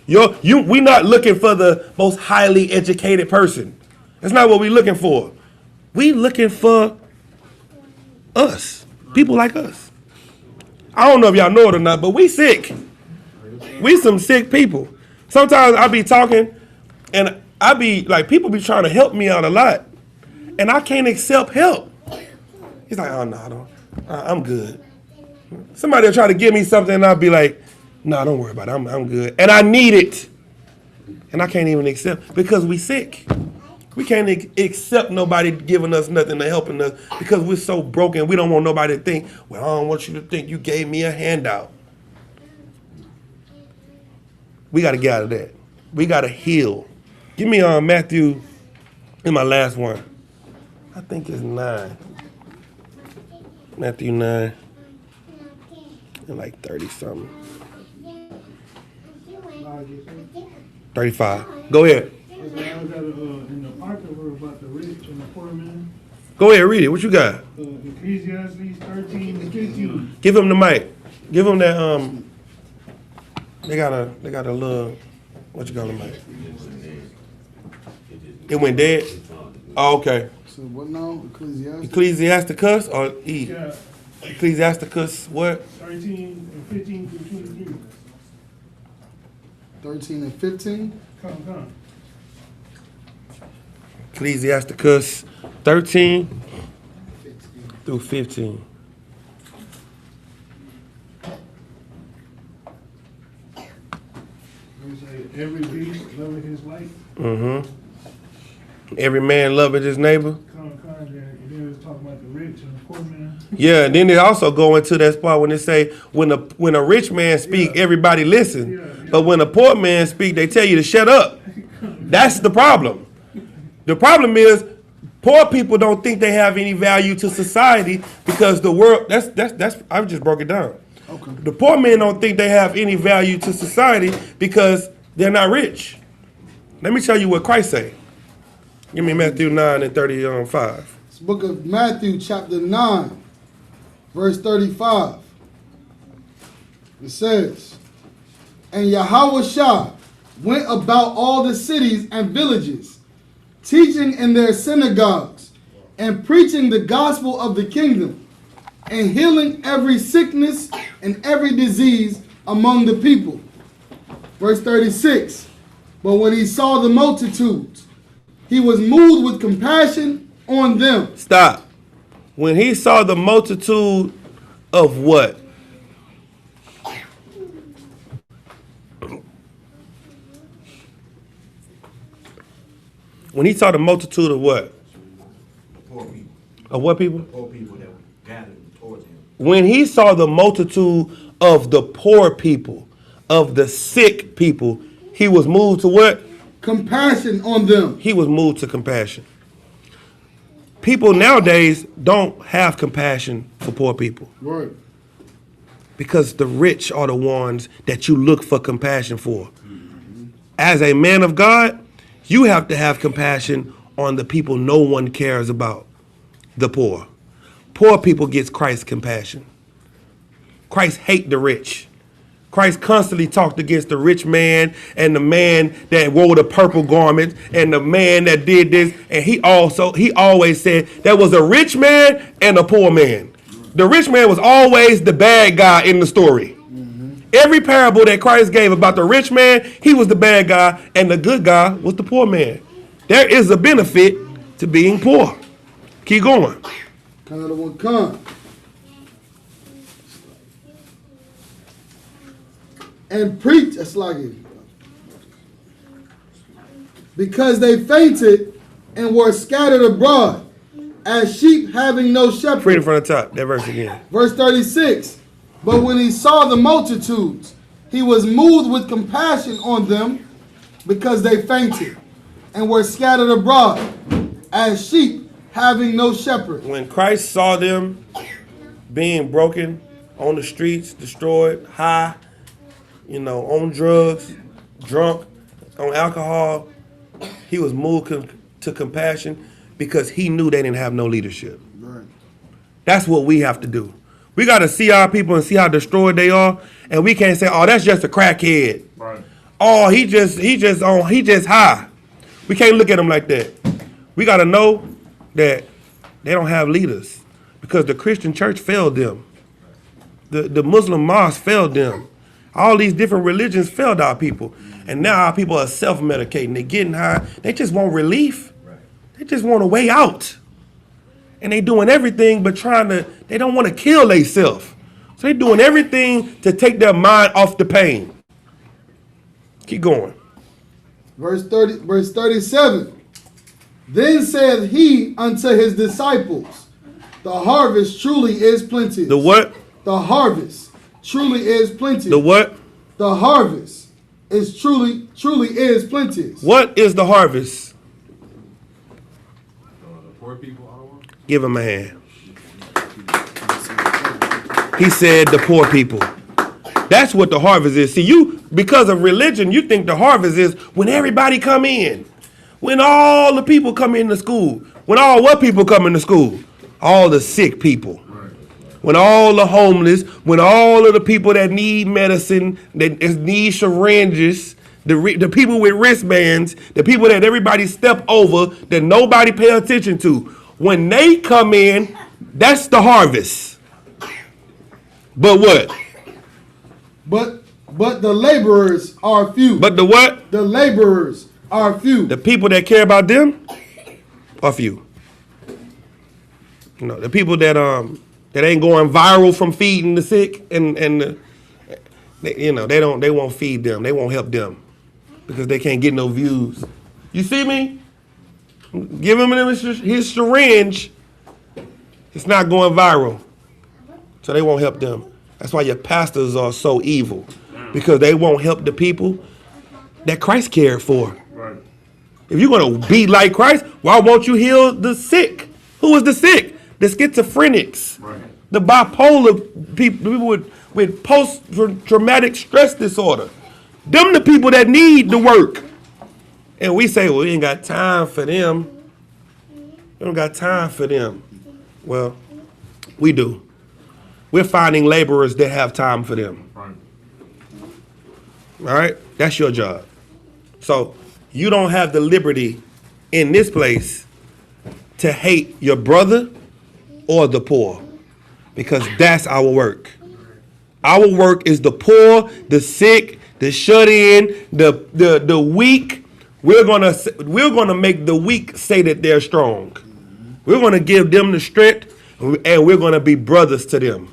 We're not looking for the most highly educated person. That's not what we're looking for. We looking for us, people like us. I don't know if y'all know it or not, but we sick. We some sick people. Sometimes I be talking and I be like, people be trying to help me out a lot, and I can't accept help. He's like, oh no, I'm good. Somebody will try to give me something and I'll be like, no, don't worry about it. I'm good. And I need it. And I can't even accept because we sick. We can't accept nobody giving us nothing or helping us because we're so broken. We don't want nobody to think, well, I don't want you to think you gave me a handout. We got to get out of that. We got to heal. Give me Matthew in my last one. I think it's 9. Matthew 9. And like 30 something. 35. Go ahead. I was in the article about the rich and the poor man. Go ahead, read it. What you got? Ecclesiastes 13 and 15. Give him the mic. Give him that. They got a little. What you call the mic? It went dead. Oh, okay. So what now? Ecclesiasticus or E? Yeah. Ecclesiasticus what? 13 and 15 through 23. 13 and 15. Come. Ecclesiasticus 13 through 15. Every beast loveth his life. Every man loveth his neighbor. And then it's talking about the rich and the poor man. Yeah, and then they also go into that spot when they say when a rich man speak, everybody listen. But when a poor man speak, they tell you to shut up. That's the problem. The problem is poor people don't think they have any value to society because the world. That's I just broke it down. Okay. The poor men don't think they have any value to society because they're not rich. Let me tell you what Christ say. Give me Matthew 9 and 35. It's the book of Matthew, chapter 9, verse 35. It says, and Yahushua went about all the cities and villages, teaching in their synagogues, and preaching the gospel of the kingdom, and healing every sickness and every disease among the people. Verse 36, but when he saw the multitudes, he was moved with compassion on them. Stop. When he saw the multitude of what? When he saw the multitude of what? Poor people. Of what people? Poor people that were gathered towards him. When he saw the multitude of the poor people, of the sick people, he was moved to what? Compassion on them. He was moved to compassion. People nowadays don't have compassion for poor people. Right. Because the rich are the ones that you look for compassion for. As a man of God, you have to have compassion on the people no one cares about, the poor. Poor people gets Christ's compassion. Christ hate the rich. Christ constantly talked against the rich man and the man that wore the purple garment and the man that did this. And he always said there was a rich man and a poor man. The rich man was always the bad guy in the story. Every parable that Christ gave about the rich man, he was the bad guy, and the good guy was the poor man. There is a benefit to being poor. Keep going. And preach, it's like it. Because they fainted and were scattered abroad, as sheep having no shepherd. Read it from the top, that verse again. Verse 36. But when he saw the multitudes, he was moved with compassion on them because they fainted and were scattered abroad, as sheep having no shepherd. When Christ saw them being broken on the streets, destroyed, high, on drugs, drunk, on alcohol, he was moved to compassion because he knew they didn't have no leadership. Right. That's what we have to do. We got to see our people and see how destroyed they are, and we can't say, "Oh, that's just a crackhead." Right. Oh, he just high. We can't look at them like that. We got to know that they don't have leaders because the Christian church failed them. The Muslim mosque failed them. All these different religions failed our people. And now our people are self-medicating. They're getting high. They just want relief. They just want a way out. And they doing everything but they don't want to kill themselves. So they doing everything to take their mind off the pain. Keep going. Verse 37. Then said he unto his disciples, the harvest truly is plenteous. The what? The harvest truly is plenteous. The what? The harvest is truly is plenteous. What is the harvest? The poor people, Give him a hand. He said the poor people. That's what the harvest is. See, because of religion, you think the harvest is when everybody come in. When all the people come into school. When all what people come into school? All the sick people. When all the homeless, when all of the people that need medicine, that need syringes, the people with wristbands, the people that everybody step over, that nobody pay attention to. When they come in, that's the harvest. But what? But the laborers are few. But the what? The laborers are few. The people that care about them are few. The people that ain't going viral from feeding the sick they won't feed them. They won't help them because they can't get no views. You see me? Give him his syringe. It's not going viral. So they won't help them. That's why your pastors are so evil. Because they won't help the people that Christ cared for. Right. If you're going to be like Christ, why won't you heal the sick? Who is the sick? The schizophrenics. Right. The bipolar people with post-traumatic stress disorder. Them the people that need the work. And we say, well, we ain't got time for them. We don't got time for them. Well, we do. We're finding laborers that have time for them. Right. All right? That's your job. So you don't have the liberty in this place to hate your brother or the poor, because that's our work. Our work is the poor, the sick, the shut in, the weak. We're gonna make the weak say that they're strong. We're gonna give them the strength, and we're gonna be brothers to them.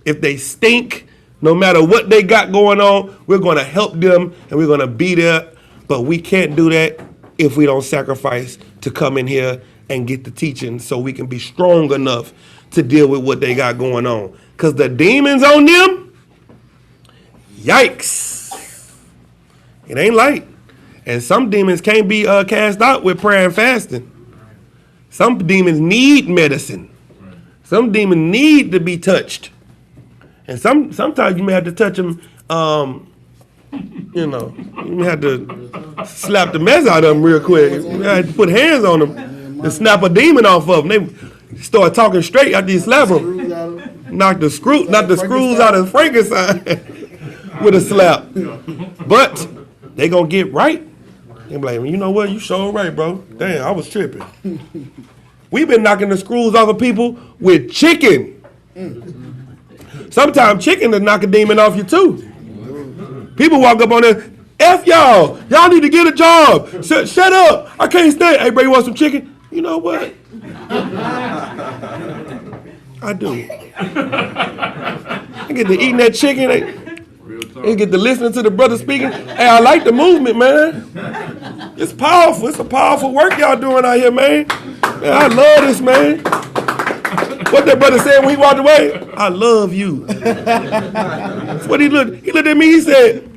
If they stink, no matter what they got going on, we're gonna help them and we're gonna be there. But we can't do that if we don't sacrifice to come in here and get the teaching so we can be strong enough to deal with what they got going on. Because the demons on them, yikes. It ain't light. And some demons can't be cast out with prayer and fasting. Some demons need medicine. Some demons need to be touched. And sometimes you may have to touch them, you may have to slap the mess out of them real quick. You have to put hands on them to snap a demon off of them. They start talking straight after you slap them. Knock the screws out of Frankenstein with a slap. But they gonna get right. They be like, you know what? You sure right, bro. Damn, I was tripping. We've been knocking the screws off of people with chicken. Sometimes chicken will knock a demon off you too. People walk up on there, F y'all. Y'all need to get a job. Shut up. I can't stay. Hey, bro, you want some chicken? You know what? I do. I get to eating that chicken. I get to listening to the brother speaking. Hey, I like the movement, man. It's powerful. It's a powerful work y'all doing out here, man. Man, I love this, man. What that brother said when he walked away? I love you. That's what he looked. He looked at me. He said,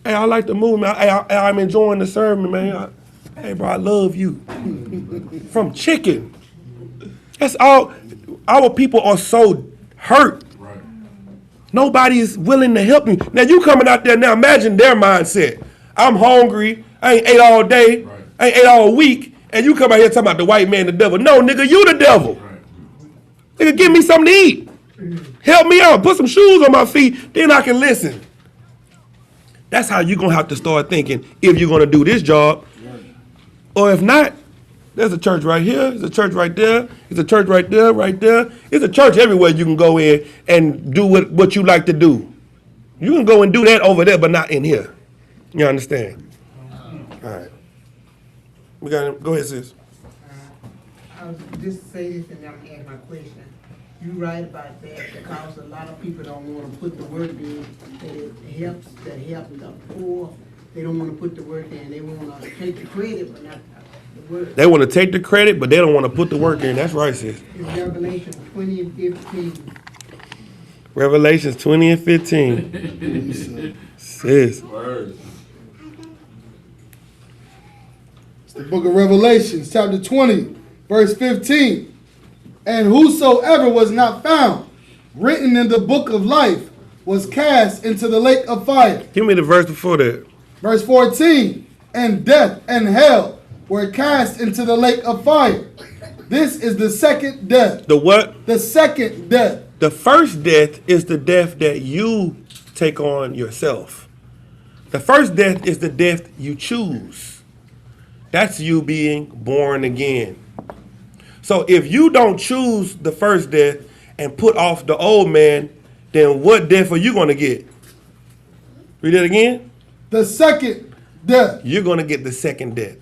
"Hey, I like the movement. I'm enjoying the sermon, man. Hey, bro, I love you. From chicken. That's all. Our people are so hurt. Right. Nobody is willing to help me. Now, you coming out there now, imagine their mindset. I'm hungry. I ain't ate all day. Right. I ain't ate all week. And you come out here talking about the white man, the devil. No, nigga, you the devil. Right. Nigga, give me something to eat. Help me out. Put some shoes on my feet. Then I can listen. That's how you're going to have to start thinking if you're going to do this job. Or if not, there's a church right here. There's a church right there. There's a church right there, right there. There's a church everywhere you can go in and do what you like to do. You can go and do that over there, but not in here. You understand? All right. We got him. Go ahead, sis. I'll just say this and then I'm gonna ask my question. You right about that because a lot of people don't want to put the work in that help the poor. They don't want to put the work in. They want to take the credit but not the work. They want to take the credit, but they don't want to put the work in. That's right, sis. It's Revelation 20 and 15. Revelations 20 and 15. Sis. Word. It's the book of Revelations, chapter 20, verse 15. And whosoever was not found written in the book of life was cast into the lake of fire. Give me the verse before that. Verse 14. And death and hell were cast into the lake of fire. This is the second death. The what? The second death. The first death is the death that you take on yourself. The first death is the death you choose. That's you being born again. So if you don't choose the first death and put off the old man, then what death are you going to get? Read it again. The second death. You're going to get the second death.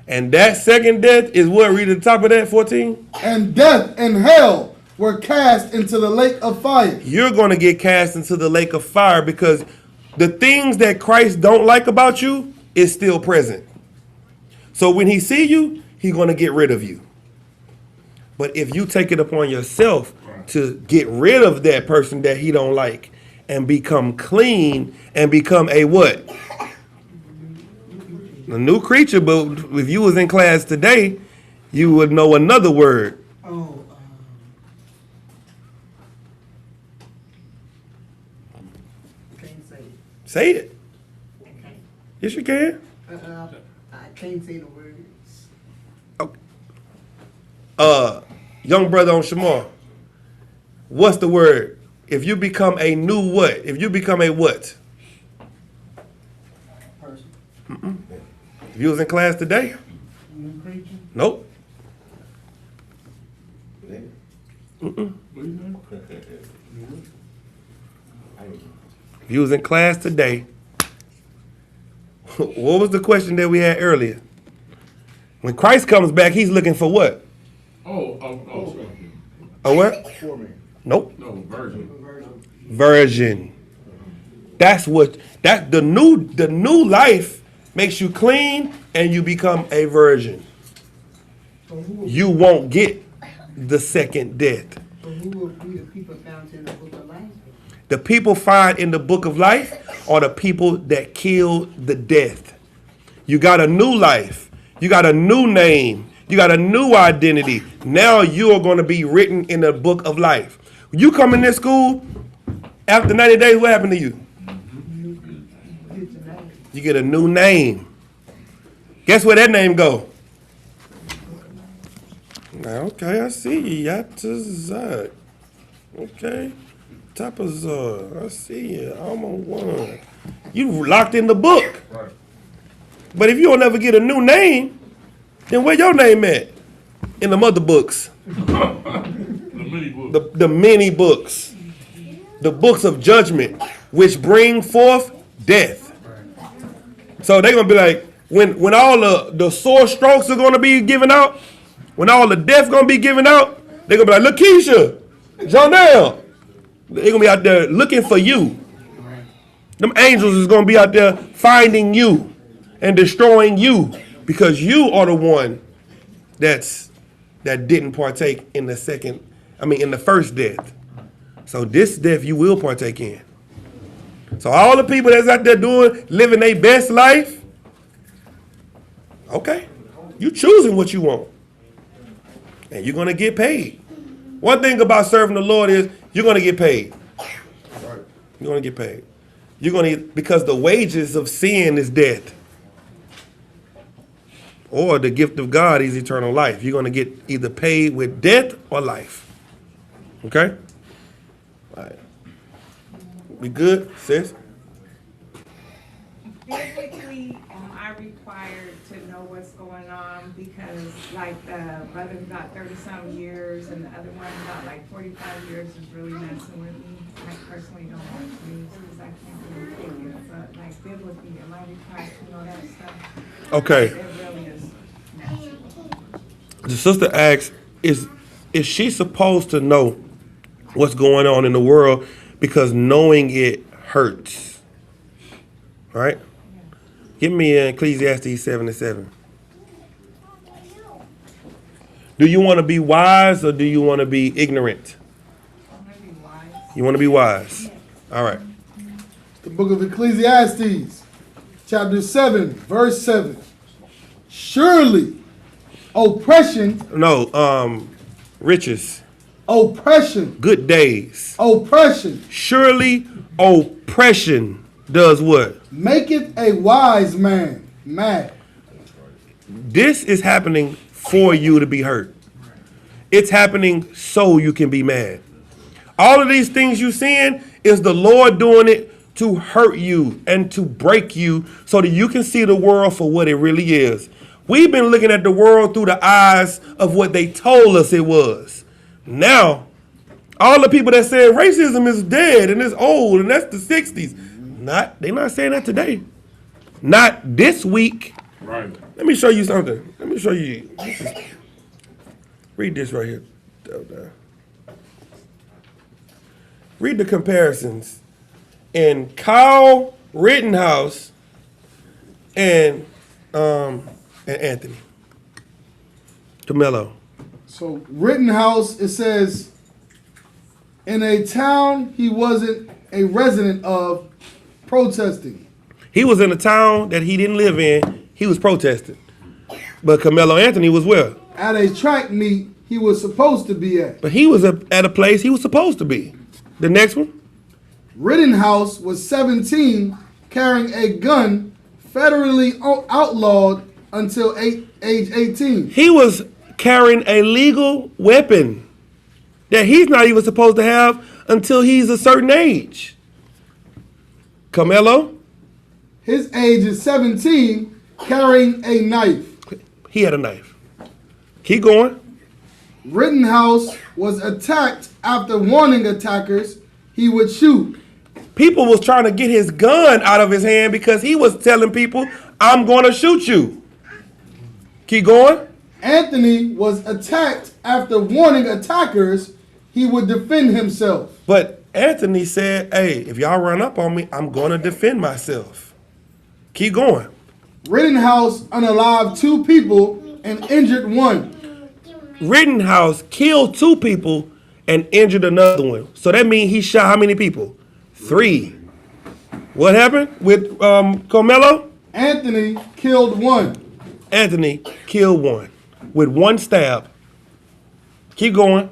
And that second death is what? Read at the top of that, 14. And death and hell were cast into the lake of fire. You're going to get cast into the lake of fire because the things that Christ don't like about you is still present. So when he see you, he's going to get rid of you. But if you take it upon yourself to get rid of that person that he don't like and become clean and become a what? A new creature. But if you was in class today, you would know another word. Oh, can't say it. Say it. Okay. Yes, you can. I can't say the words. Young brother on Shamar, what's the word? If you become a new what? If you become a what? Person. If you was in class today? New creature? Nope. What you If you was in class today, what was the question that we had earlier? When Christ comes back, he's looking for what? Oh. A what? Nope. No, virgin. Virgin. That's the new life makes you clean and you become a virgin. You won't get the second death. So who will be the people found in the book of life? The people found in the book of life are the people that killed the death. You got a new life. You got a new name. You got a new identity. Now you are going to be written in the book of life. When you come in this school, after 90 days, what happened to you? You get a new name. Guess where that name go? Okay, I see you. YATAZAQ. Okay. YATAZAQ. I see you. I'm on one. You locked in the book. Right. But if you don't ever get a new name, then where your name at? In the mother books. The many books. The many books. The books of judgment, which bring forth death. So they're going to be like, when all the sore strokes are going to be given out, when all the death going to be given out, they're going to be like, Lakeisha, Jonelle. They're going to be out there looking for you. Them angels is going to be out there finding you and destroying you because you are the one that didn't partake in the first death. So this death you will partake in. So all the people that's out there living their best life, Okay. You choosing what you want. And you're going to get paid. One thing about serving the Lord is you're going to get paid. You're going to get paid. You're going to, because the wages of sin is death. Or the gift of God is eternal life. You're going to get either paid with death or life. Okay? All right. We good, sis? Biblically, am I required to know what's going on? Because like the brother who got 30-some years and the other one who got like 45 years is really messing with me. I personally don't watch news because I can't really take it. But like biblically, am I required to know that stuff? Okay. It really is messy. The sister asks, is she supposed to know what's going on in the world because knowing it hurts? All right? Give me Ecclesiastes 7:7. Do you want to be wise or do you want to be ignorant? I want to be wise. You want to be wise. All right. The book of Ecclesiastes, chapter 7, verse 7. Surely oppression. No, riches. Oppression. Good days. Oppression. Surely oppression does what? Maketh a wise man mad. This is happening for you to be hurt. It's happening so you can be mad. All of these things you're seeing is the Lord doing it to hurt you and to break you so that you can see the world for what it really is. We've been looking at the world through the eyes of what they told us it was. Now, all the people that said racism is dead and it's old and that's the 60s, they're not saying that today. Not this week. Right. Let me show you something. Let me show you. Read this right here. Read the comparisons in Kyle Rittenhouse and Anthony. Camelo. So Rittenhouse, it says, in a town he wasn't a resident of, protesting. He was in a town that he didn't live in. He was protesting. But Camelo Anthony was where? At a track meet he was supposed to be at. But he was at a place he was supposed to be. The next one? Rittenhouse was 17, carrying a gun, federally outlawed until age 18. He was carrying a legal weapon that he's not even supposed to have until he's a certain age. Camelo? His age is 17, carrying a knife. He had a knife. Keep going. Rittenhouse was attacked after warning attackers he would shoot. People was trying to get his gun out of his hand because he was telling people, I'm going to shoot you. Keep going. Anthony was attacked after warning attackers he would defend himself. But Anthony said, hey, if y'all run up on me, I'm going to defend myself. Keep going. Rittenhouse unalived 2 people and injured 1. Rittenhouse killed 2 people and injured another one. So that means he shot how many people? 3. What happened with Carmelo? Anthony killed 1. Anthony killed 1 with 1 stab. Keep going.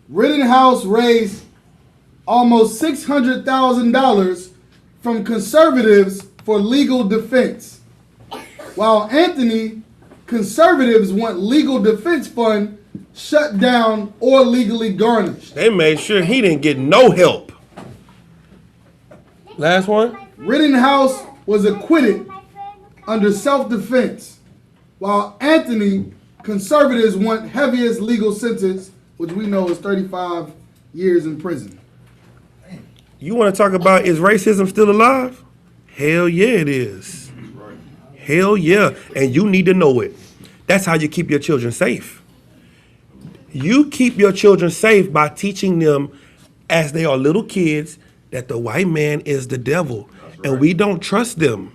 Rittenhouse raised almost $600,000 from conservatives for legal defense. While Anthony, conservatives want legal defense fund shut down or legally garnished. They made sure he didn't get no help. Last one. Rittenhouse was acquitted under self-defense, while Anthony, conservatives want heaviest legal sentence, which we know is 35 years in prison. You want to talk about, is racism still alive? Hell yeah, it is. Hell yeah. And you need to know it. That's how you keep your children safe. You keep your children safe by teaching them as they are little kids that the white man is the devil. And we don't trust them.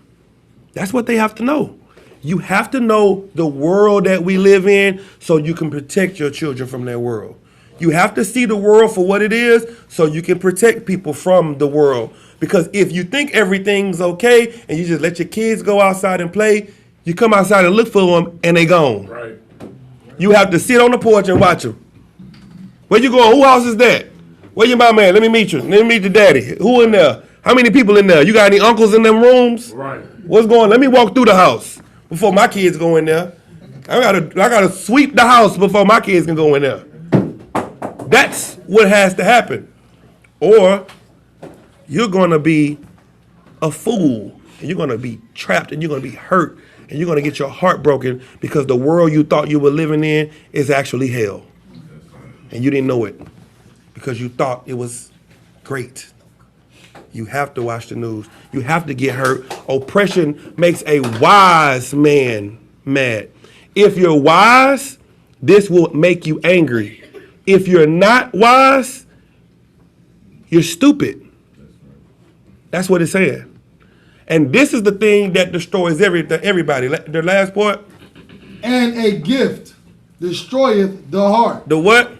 That's what they have to know. You have to know the world that we live in so you can protect your children from that world. You have to see the world for what it is so you can protect people from the world. Because if you think everything's okay and you just let your kids go outside and play, You come outside and look for them, and they gone. Right. You have to sit on the porch and watch them. Where you going? Who house is that? Where you my man? Let me meet you. Let me meet your daddy. Who in there? How many people in there? You got any uncles in them rooms? Right. What's going on? Let me walk through the house before my kids go in there. I gotta sweep the house before my kids can go in there. That's what has to happen. Or you're gonna be a fool, and you're gonna be trapped, and you're gonna be hurt, and you're gonna get your heart broken because the world you thought you were living in is actually hell. And you didn't know it because you thought it was great. You have to watch the news. You have to get hurt. Oppression makes a wise man mad. If you're wise, this will make you angry. If you're not wise, you're stupid. That's what it's saying. And this is the thing that destroys everybody. The last part. And a gift destroyeth the heart. The what?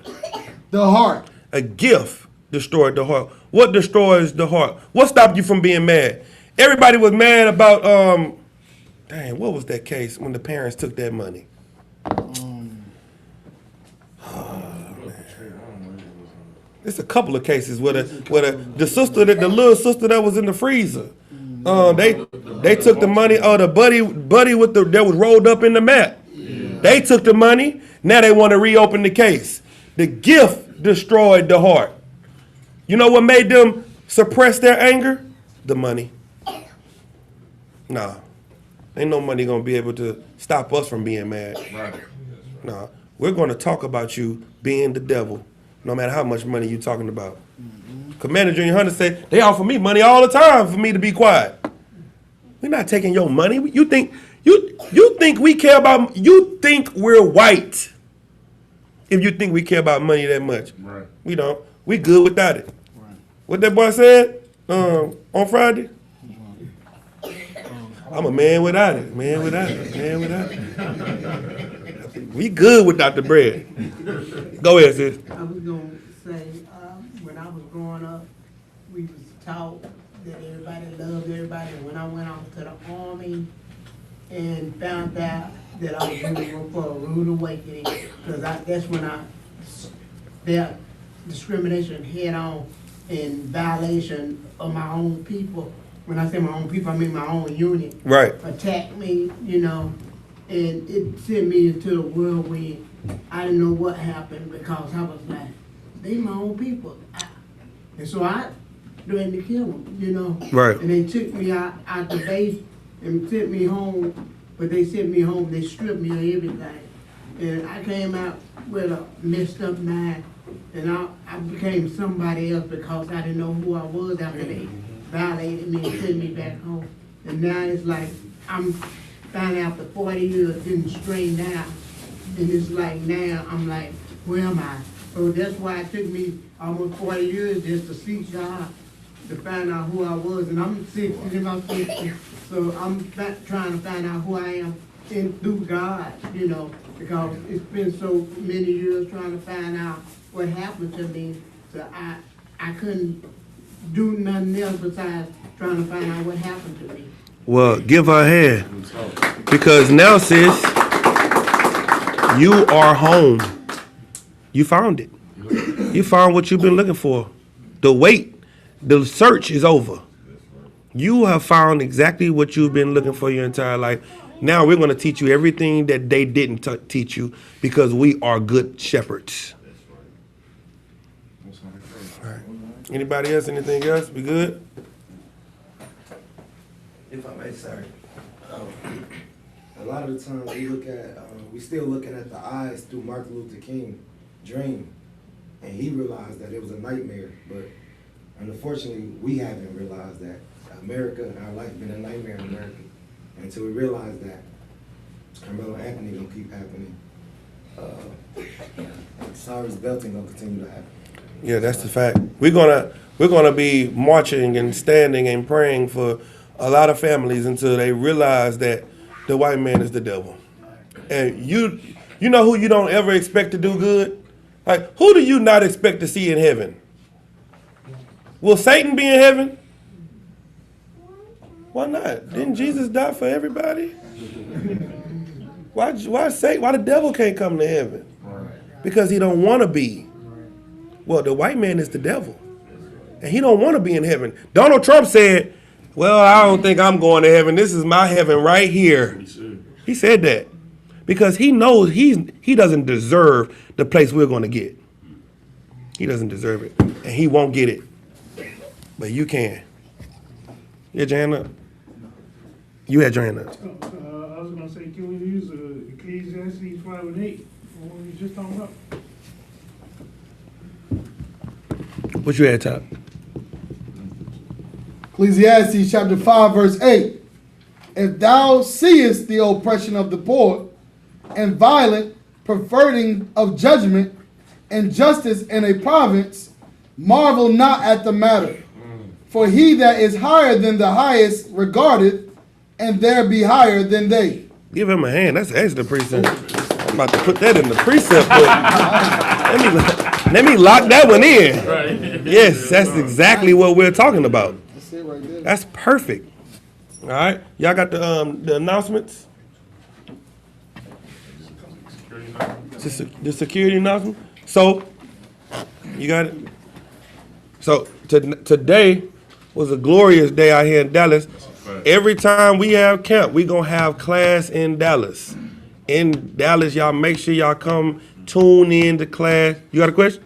The heart. A gift destroyed the heart. What destroys the heart? What stopped you from being mad? Everybody was mad about, dang, what was that case when the parents took that money? There's a couple of cases where the little sister that was in the freezer. They took the money. The buddy that was rolled up in the mat. Yeah. They took the money. Now they want to reopen the case. The gift destroyed the heart. You know what made them suppress their anger? The money. Nah, ain't no money gonna be able to stop us from being mad. Right. Nah, we're gonna talk about you being the devil, no matter how much money you're talking about. Commander Junior Hunter said, they offer me money all the time for me to be quiet. We're not taking your money. You think we care about, you think we're white if you think we care about money that much. Right. We don't. We good without it. Right. What that boy said on Friday? I'm a man without it. Man without it. Man without it. We good without the bread. Go ahead, sis. I was going to say, when I was growing up, we was taught that everybody loved everybody. When I went off to the army and found out that I was going for a rude awakening, because that's when I felt discrimination head on in violation of my own people. When I say my own people, I mean my own unit. Right. Attacked me, and it sent me into the whirlwind. I didn't know what happened because I was like, they my own people. And so I threatened to kill them, Right. And they took me out the base and sent me home, but they sent me home, they stripped me of everything. And I came out with a messed up mind, and I became somebody else because I didn't know who I was after they violated me and sent me back home. And now it's like, I'm finding out after 40 years getting straightened out. And it's like now, I'm like, where am I? So that's why it took me almost 40 years just to seek God, to find out who I was. And I'm 60, and I'm 60. So I'm trying to find out who I am through God, because it's been so many years trying to find out what happened to me. So I couldn't do nothing else besides trying to find out what happened to me. Well, give her a hand. Because now, sis, you are home. You found it. You found what you've been looking for. The search is over. You have found exactly what you've been looking for your entire life. Now we're going to teach you everything that they didn't teach you because we are good shepherds. All right. Anybody else? Anything else? We good? If I may, sir, a lot of the times we still looking at the eyes through Martin Luther King's dream, and he realized that it was a nightmare. But unfortunately, we haven't realized that America, our life, been a nightmare in America. And until we realize that, Carmelo Anthony gonna keep happening. Cyrus Belton gonna continue to happen. Yeah, that's the fact. We're gonna be marching and standing and praying for a lot of families until they realize that the white man is the devil. And you know who you don't ever expect to do good? Like, who do you not expect to see in heaven? Will Satan be in heaven? Why not? Didn't Jesus die for everybody? Why the devil can't come to heaven? Because he don't want to be. Well, the white man is the devil. And he don't want to be in heaven. Donald Trump said, well, I don't think I'm going to heaven. This is my heaven right here. He said that. Because he knows he doesn't deserve the place we're going to get. He doesn't deserve it. And he won't get it. But you can. You had your hand up? You had your hand up. I was gonna say, can we use Ecclesiastes 5 and 8 for what we just talking about? What you had, Top? Ecclesiastes chapter 5, verse 8. If thou seest the oppression of the poor, and violent perverting of judgment, and justice in a province, marvel not at the matter. For he that is higher than the highest regardeth, and there be higher than they. Give him a hand. That's extra precept. I'm about to put that in the precept book. Let me lock that one in. Right. Yes, that's exactly what we're talking about. That's it right there. That's perfect. All right, y'all got the announcements. The security announcement. So you got it. So today was a glorious day out here in Dallas. Every time we have camp, we gonna have class in Dallas. In Dallas, y'all make sure y'all come tune in to class. You got a question?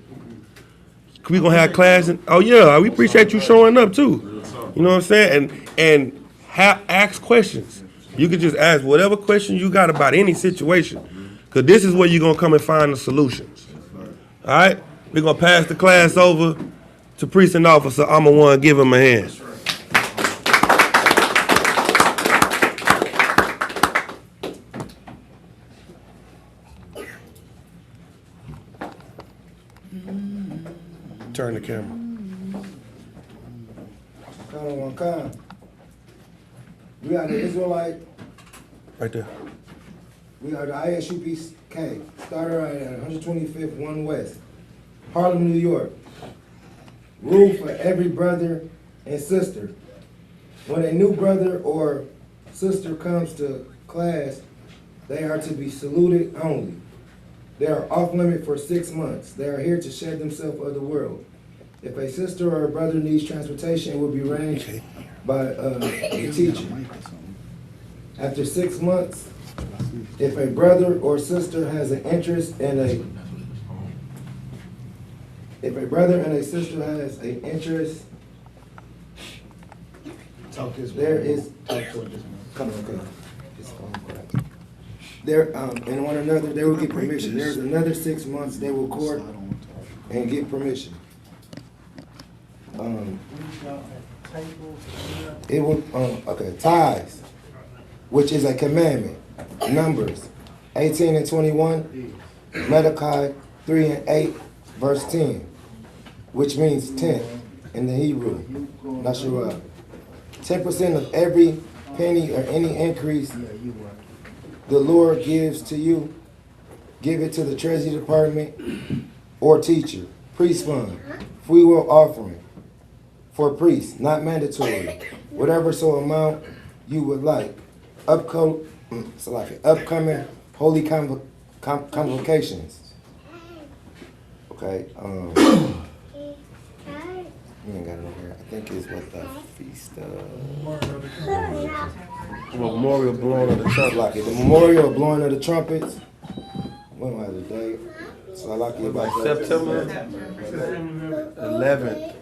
We gonna have class in, oh yeah, we appreciate you showing up too. You know what I'm saying? And ask questions. You can just ask whatever question you got about any situation. Cause this is where you're gonna come and find the solutions. All right? We're gonna pass the class over to Precinct Officer. I'm gonna want to give him a hand. Turn the camera. Come. We got the Israelite. Right there. We got the ISUPK. Started at 125th 1 West. Harlem, New York. Rule for every brother and sister. When a new brother or sister comes to class, they are to be saluted only. They are off limit for 6 months. They are here to shed themselves of the world. If a sister or a brother needs transportation, it will be arranged by the teacher. After 6 months, if a brother or sister has an interest in if a brother and a sister has an interest, there is in one another, they will get permission. There's another 6 months they will court and get permission. It will tithes, which is a commandment. Numbers 18 and 21, Malachi 3 and 8, verse 10, which means 10 in the Hebrew. Not sure. 10% of every penny or any increase the Lord gives to you, give it to the Treasury Department or teacher. Priest fund, free will offering for priests, not mandatory. Whatever amount you would like. Upcoming holy convocations. Okay. You ain't got it over here. I think it's what the feast Memorial blowing of the trumpets. Like it. The memorial blowing of the trumpets. We don't have the date. So I like it about September 11th.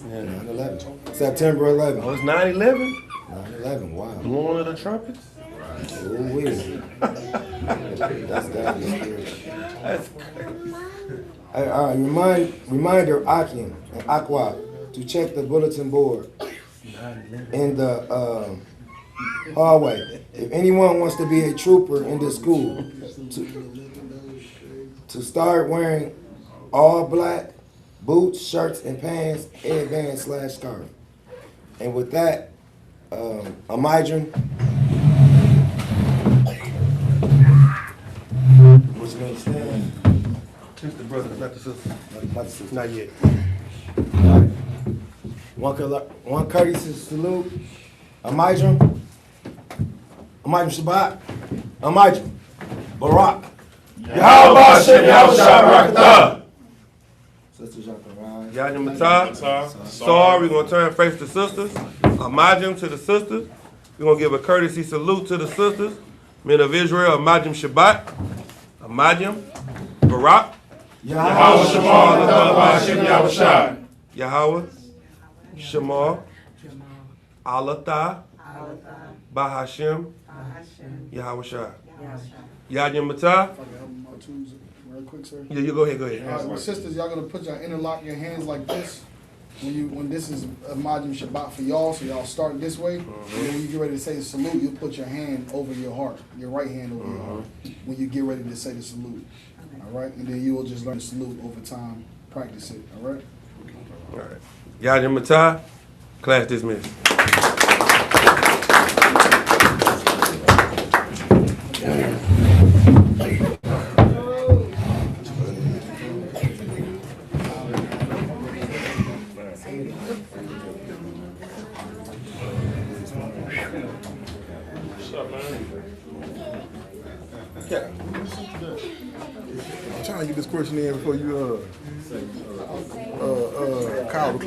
Yeah, 9/11. September 11th. Oh, it's 9/11? 9/11, wow. Blowing of the trumpets? Oh, weird. That's godly. That's crazy. All right, reminder, Akim and Aqua, to check the bulletin board in the hallway. If anyone wants to be a trooper in the school, to start wearing all black boots, shirts, and pants, headband / scarf. And with that, a migrant. What's you gonna stand? It's the brother, not the sister. Not the sister. Not yet. All right. One courteous salute. A migrant. Shabbat. Amajim. Barak. Yahweh Hashem Yahushua Barakatah. Sisters, y'all can rise. Yajim Matah. Sar, we're going to turn face to sisters. Amajim to the sisters. We're going to give a courtesy salute to the sisters. Men of Israel, Amajim Shabbat. Amajim. Barak. Yahweh Shema Hashem Yahushua. Yahweh. Shema. Alatha. Bahashem. Yahweh Shai. Yajim Matah. Real quick, sir. Yeah, you go ahead, go ahead. All right, well, sisters, y'all gonna interlock your hands like this when this is a Majim Shabbat for y'all. So y'all start this way. And then when you get ready to say the salute, you'll put your hand over your heart, your right hand over your heart. When you get ready to say the salute, all right. And then you will just learn to salute over time. Practice it, all right. All right. Yajim Matah. Class dismissed. I'm trying to get this question in before you call the class.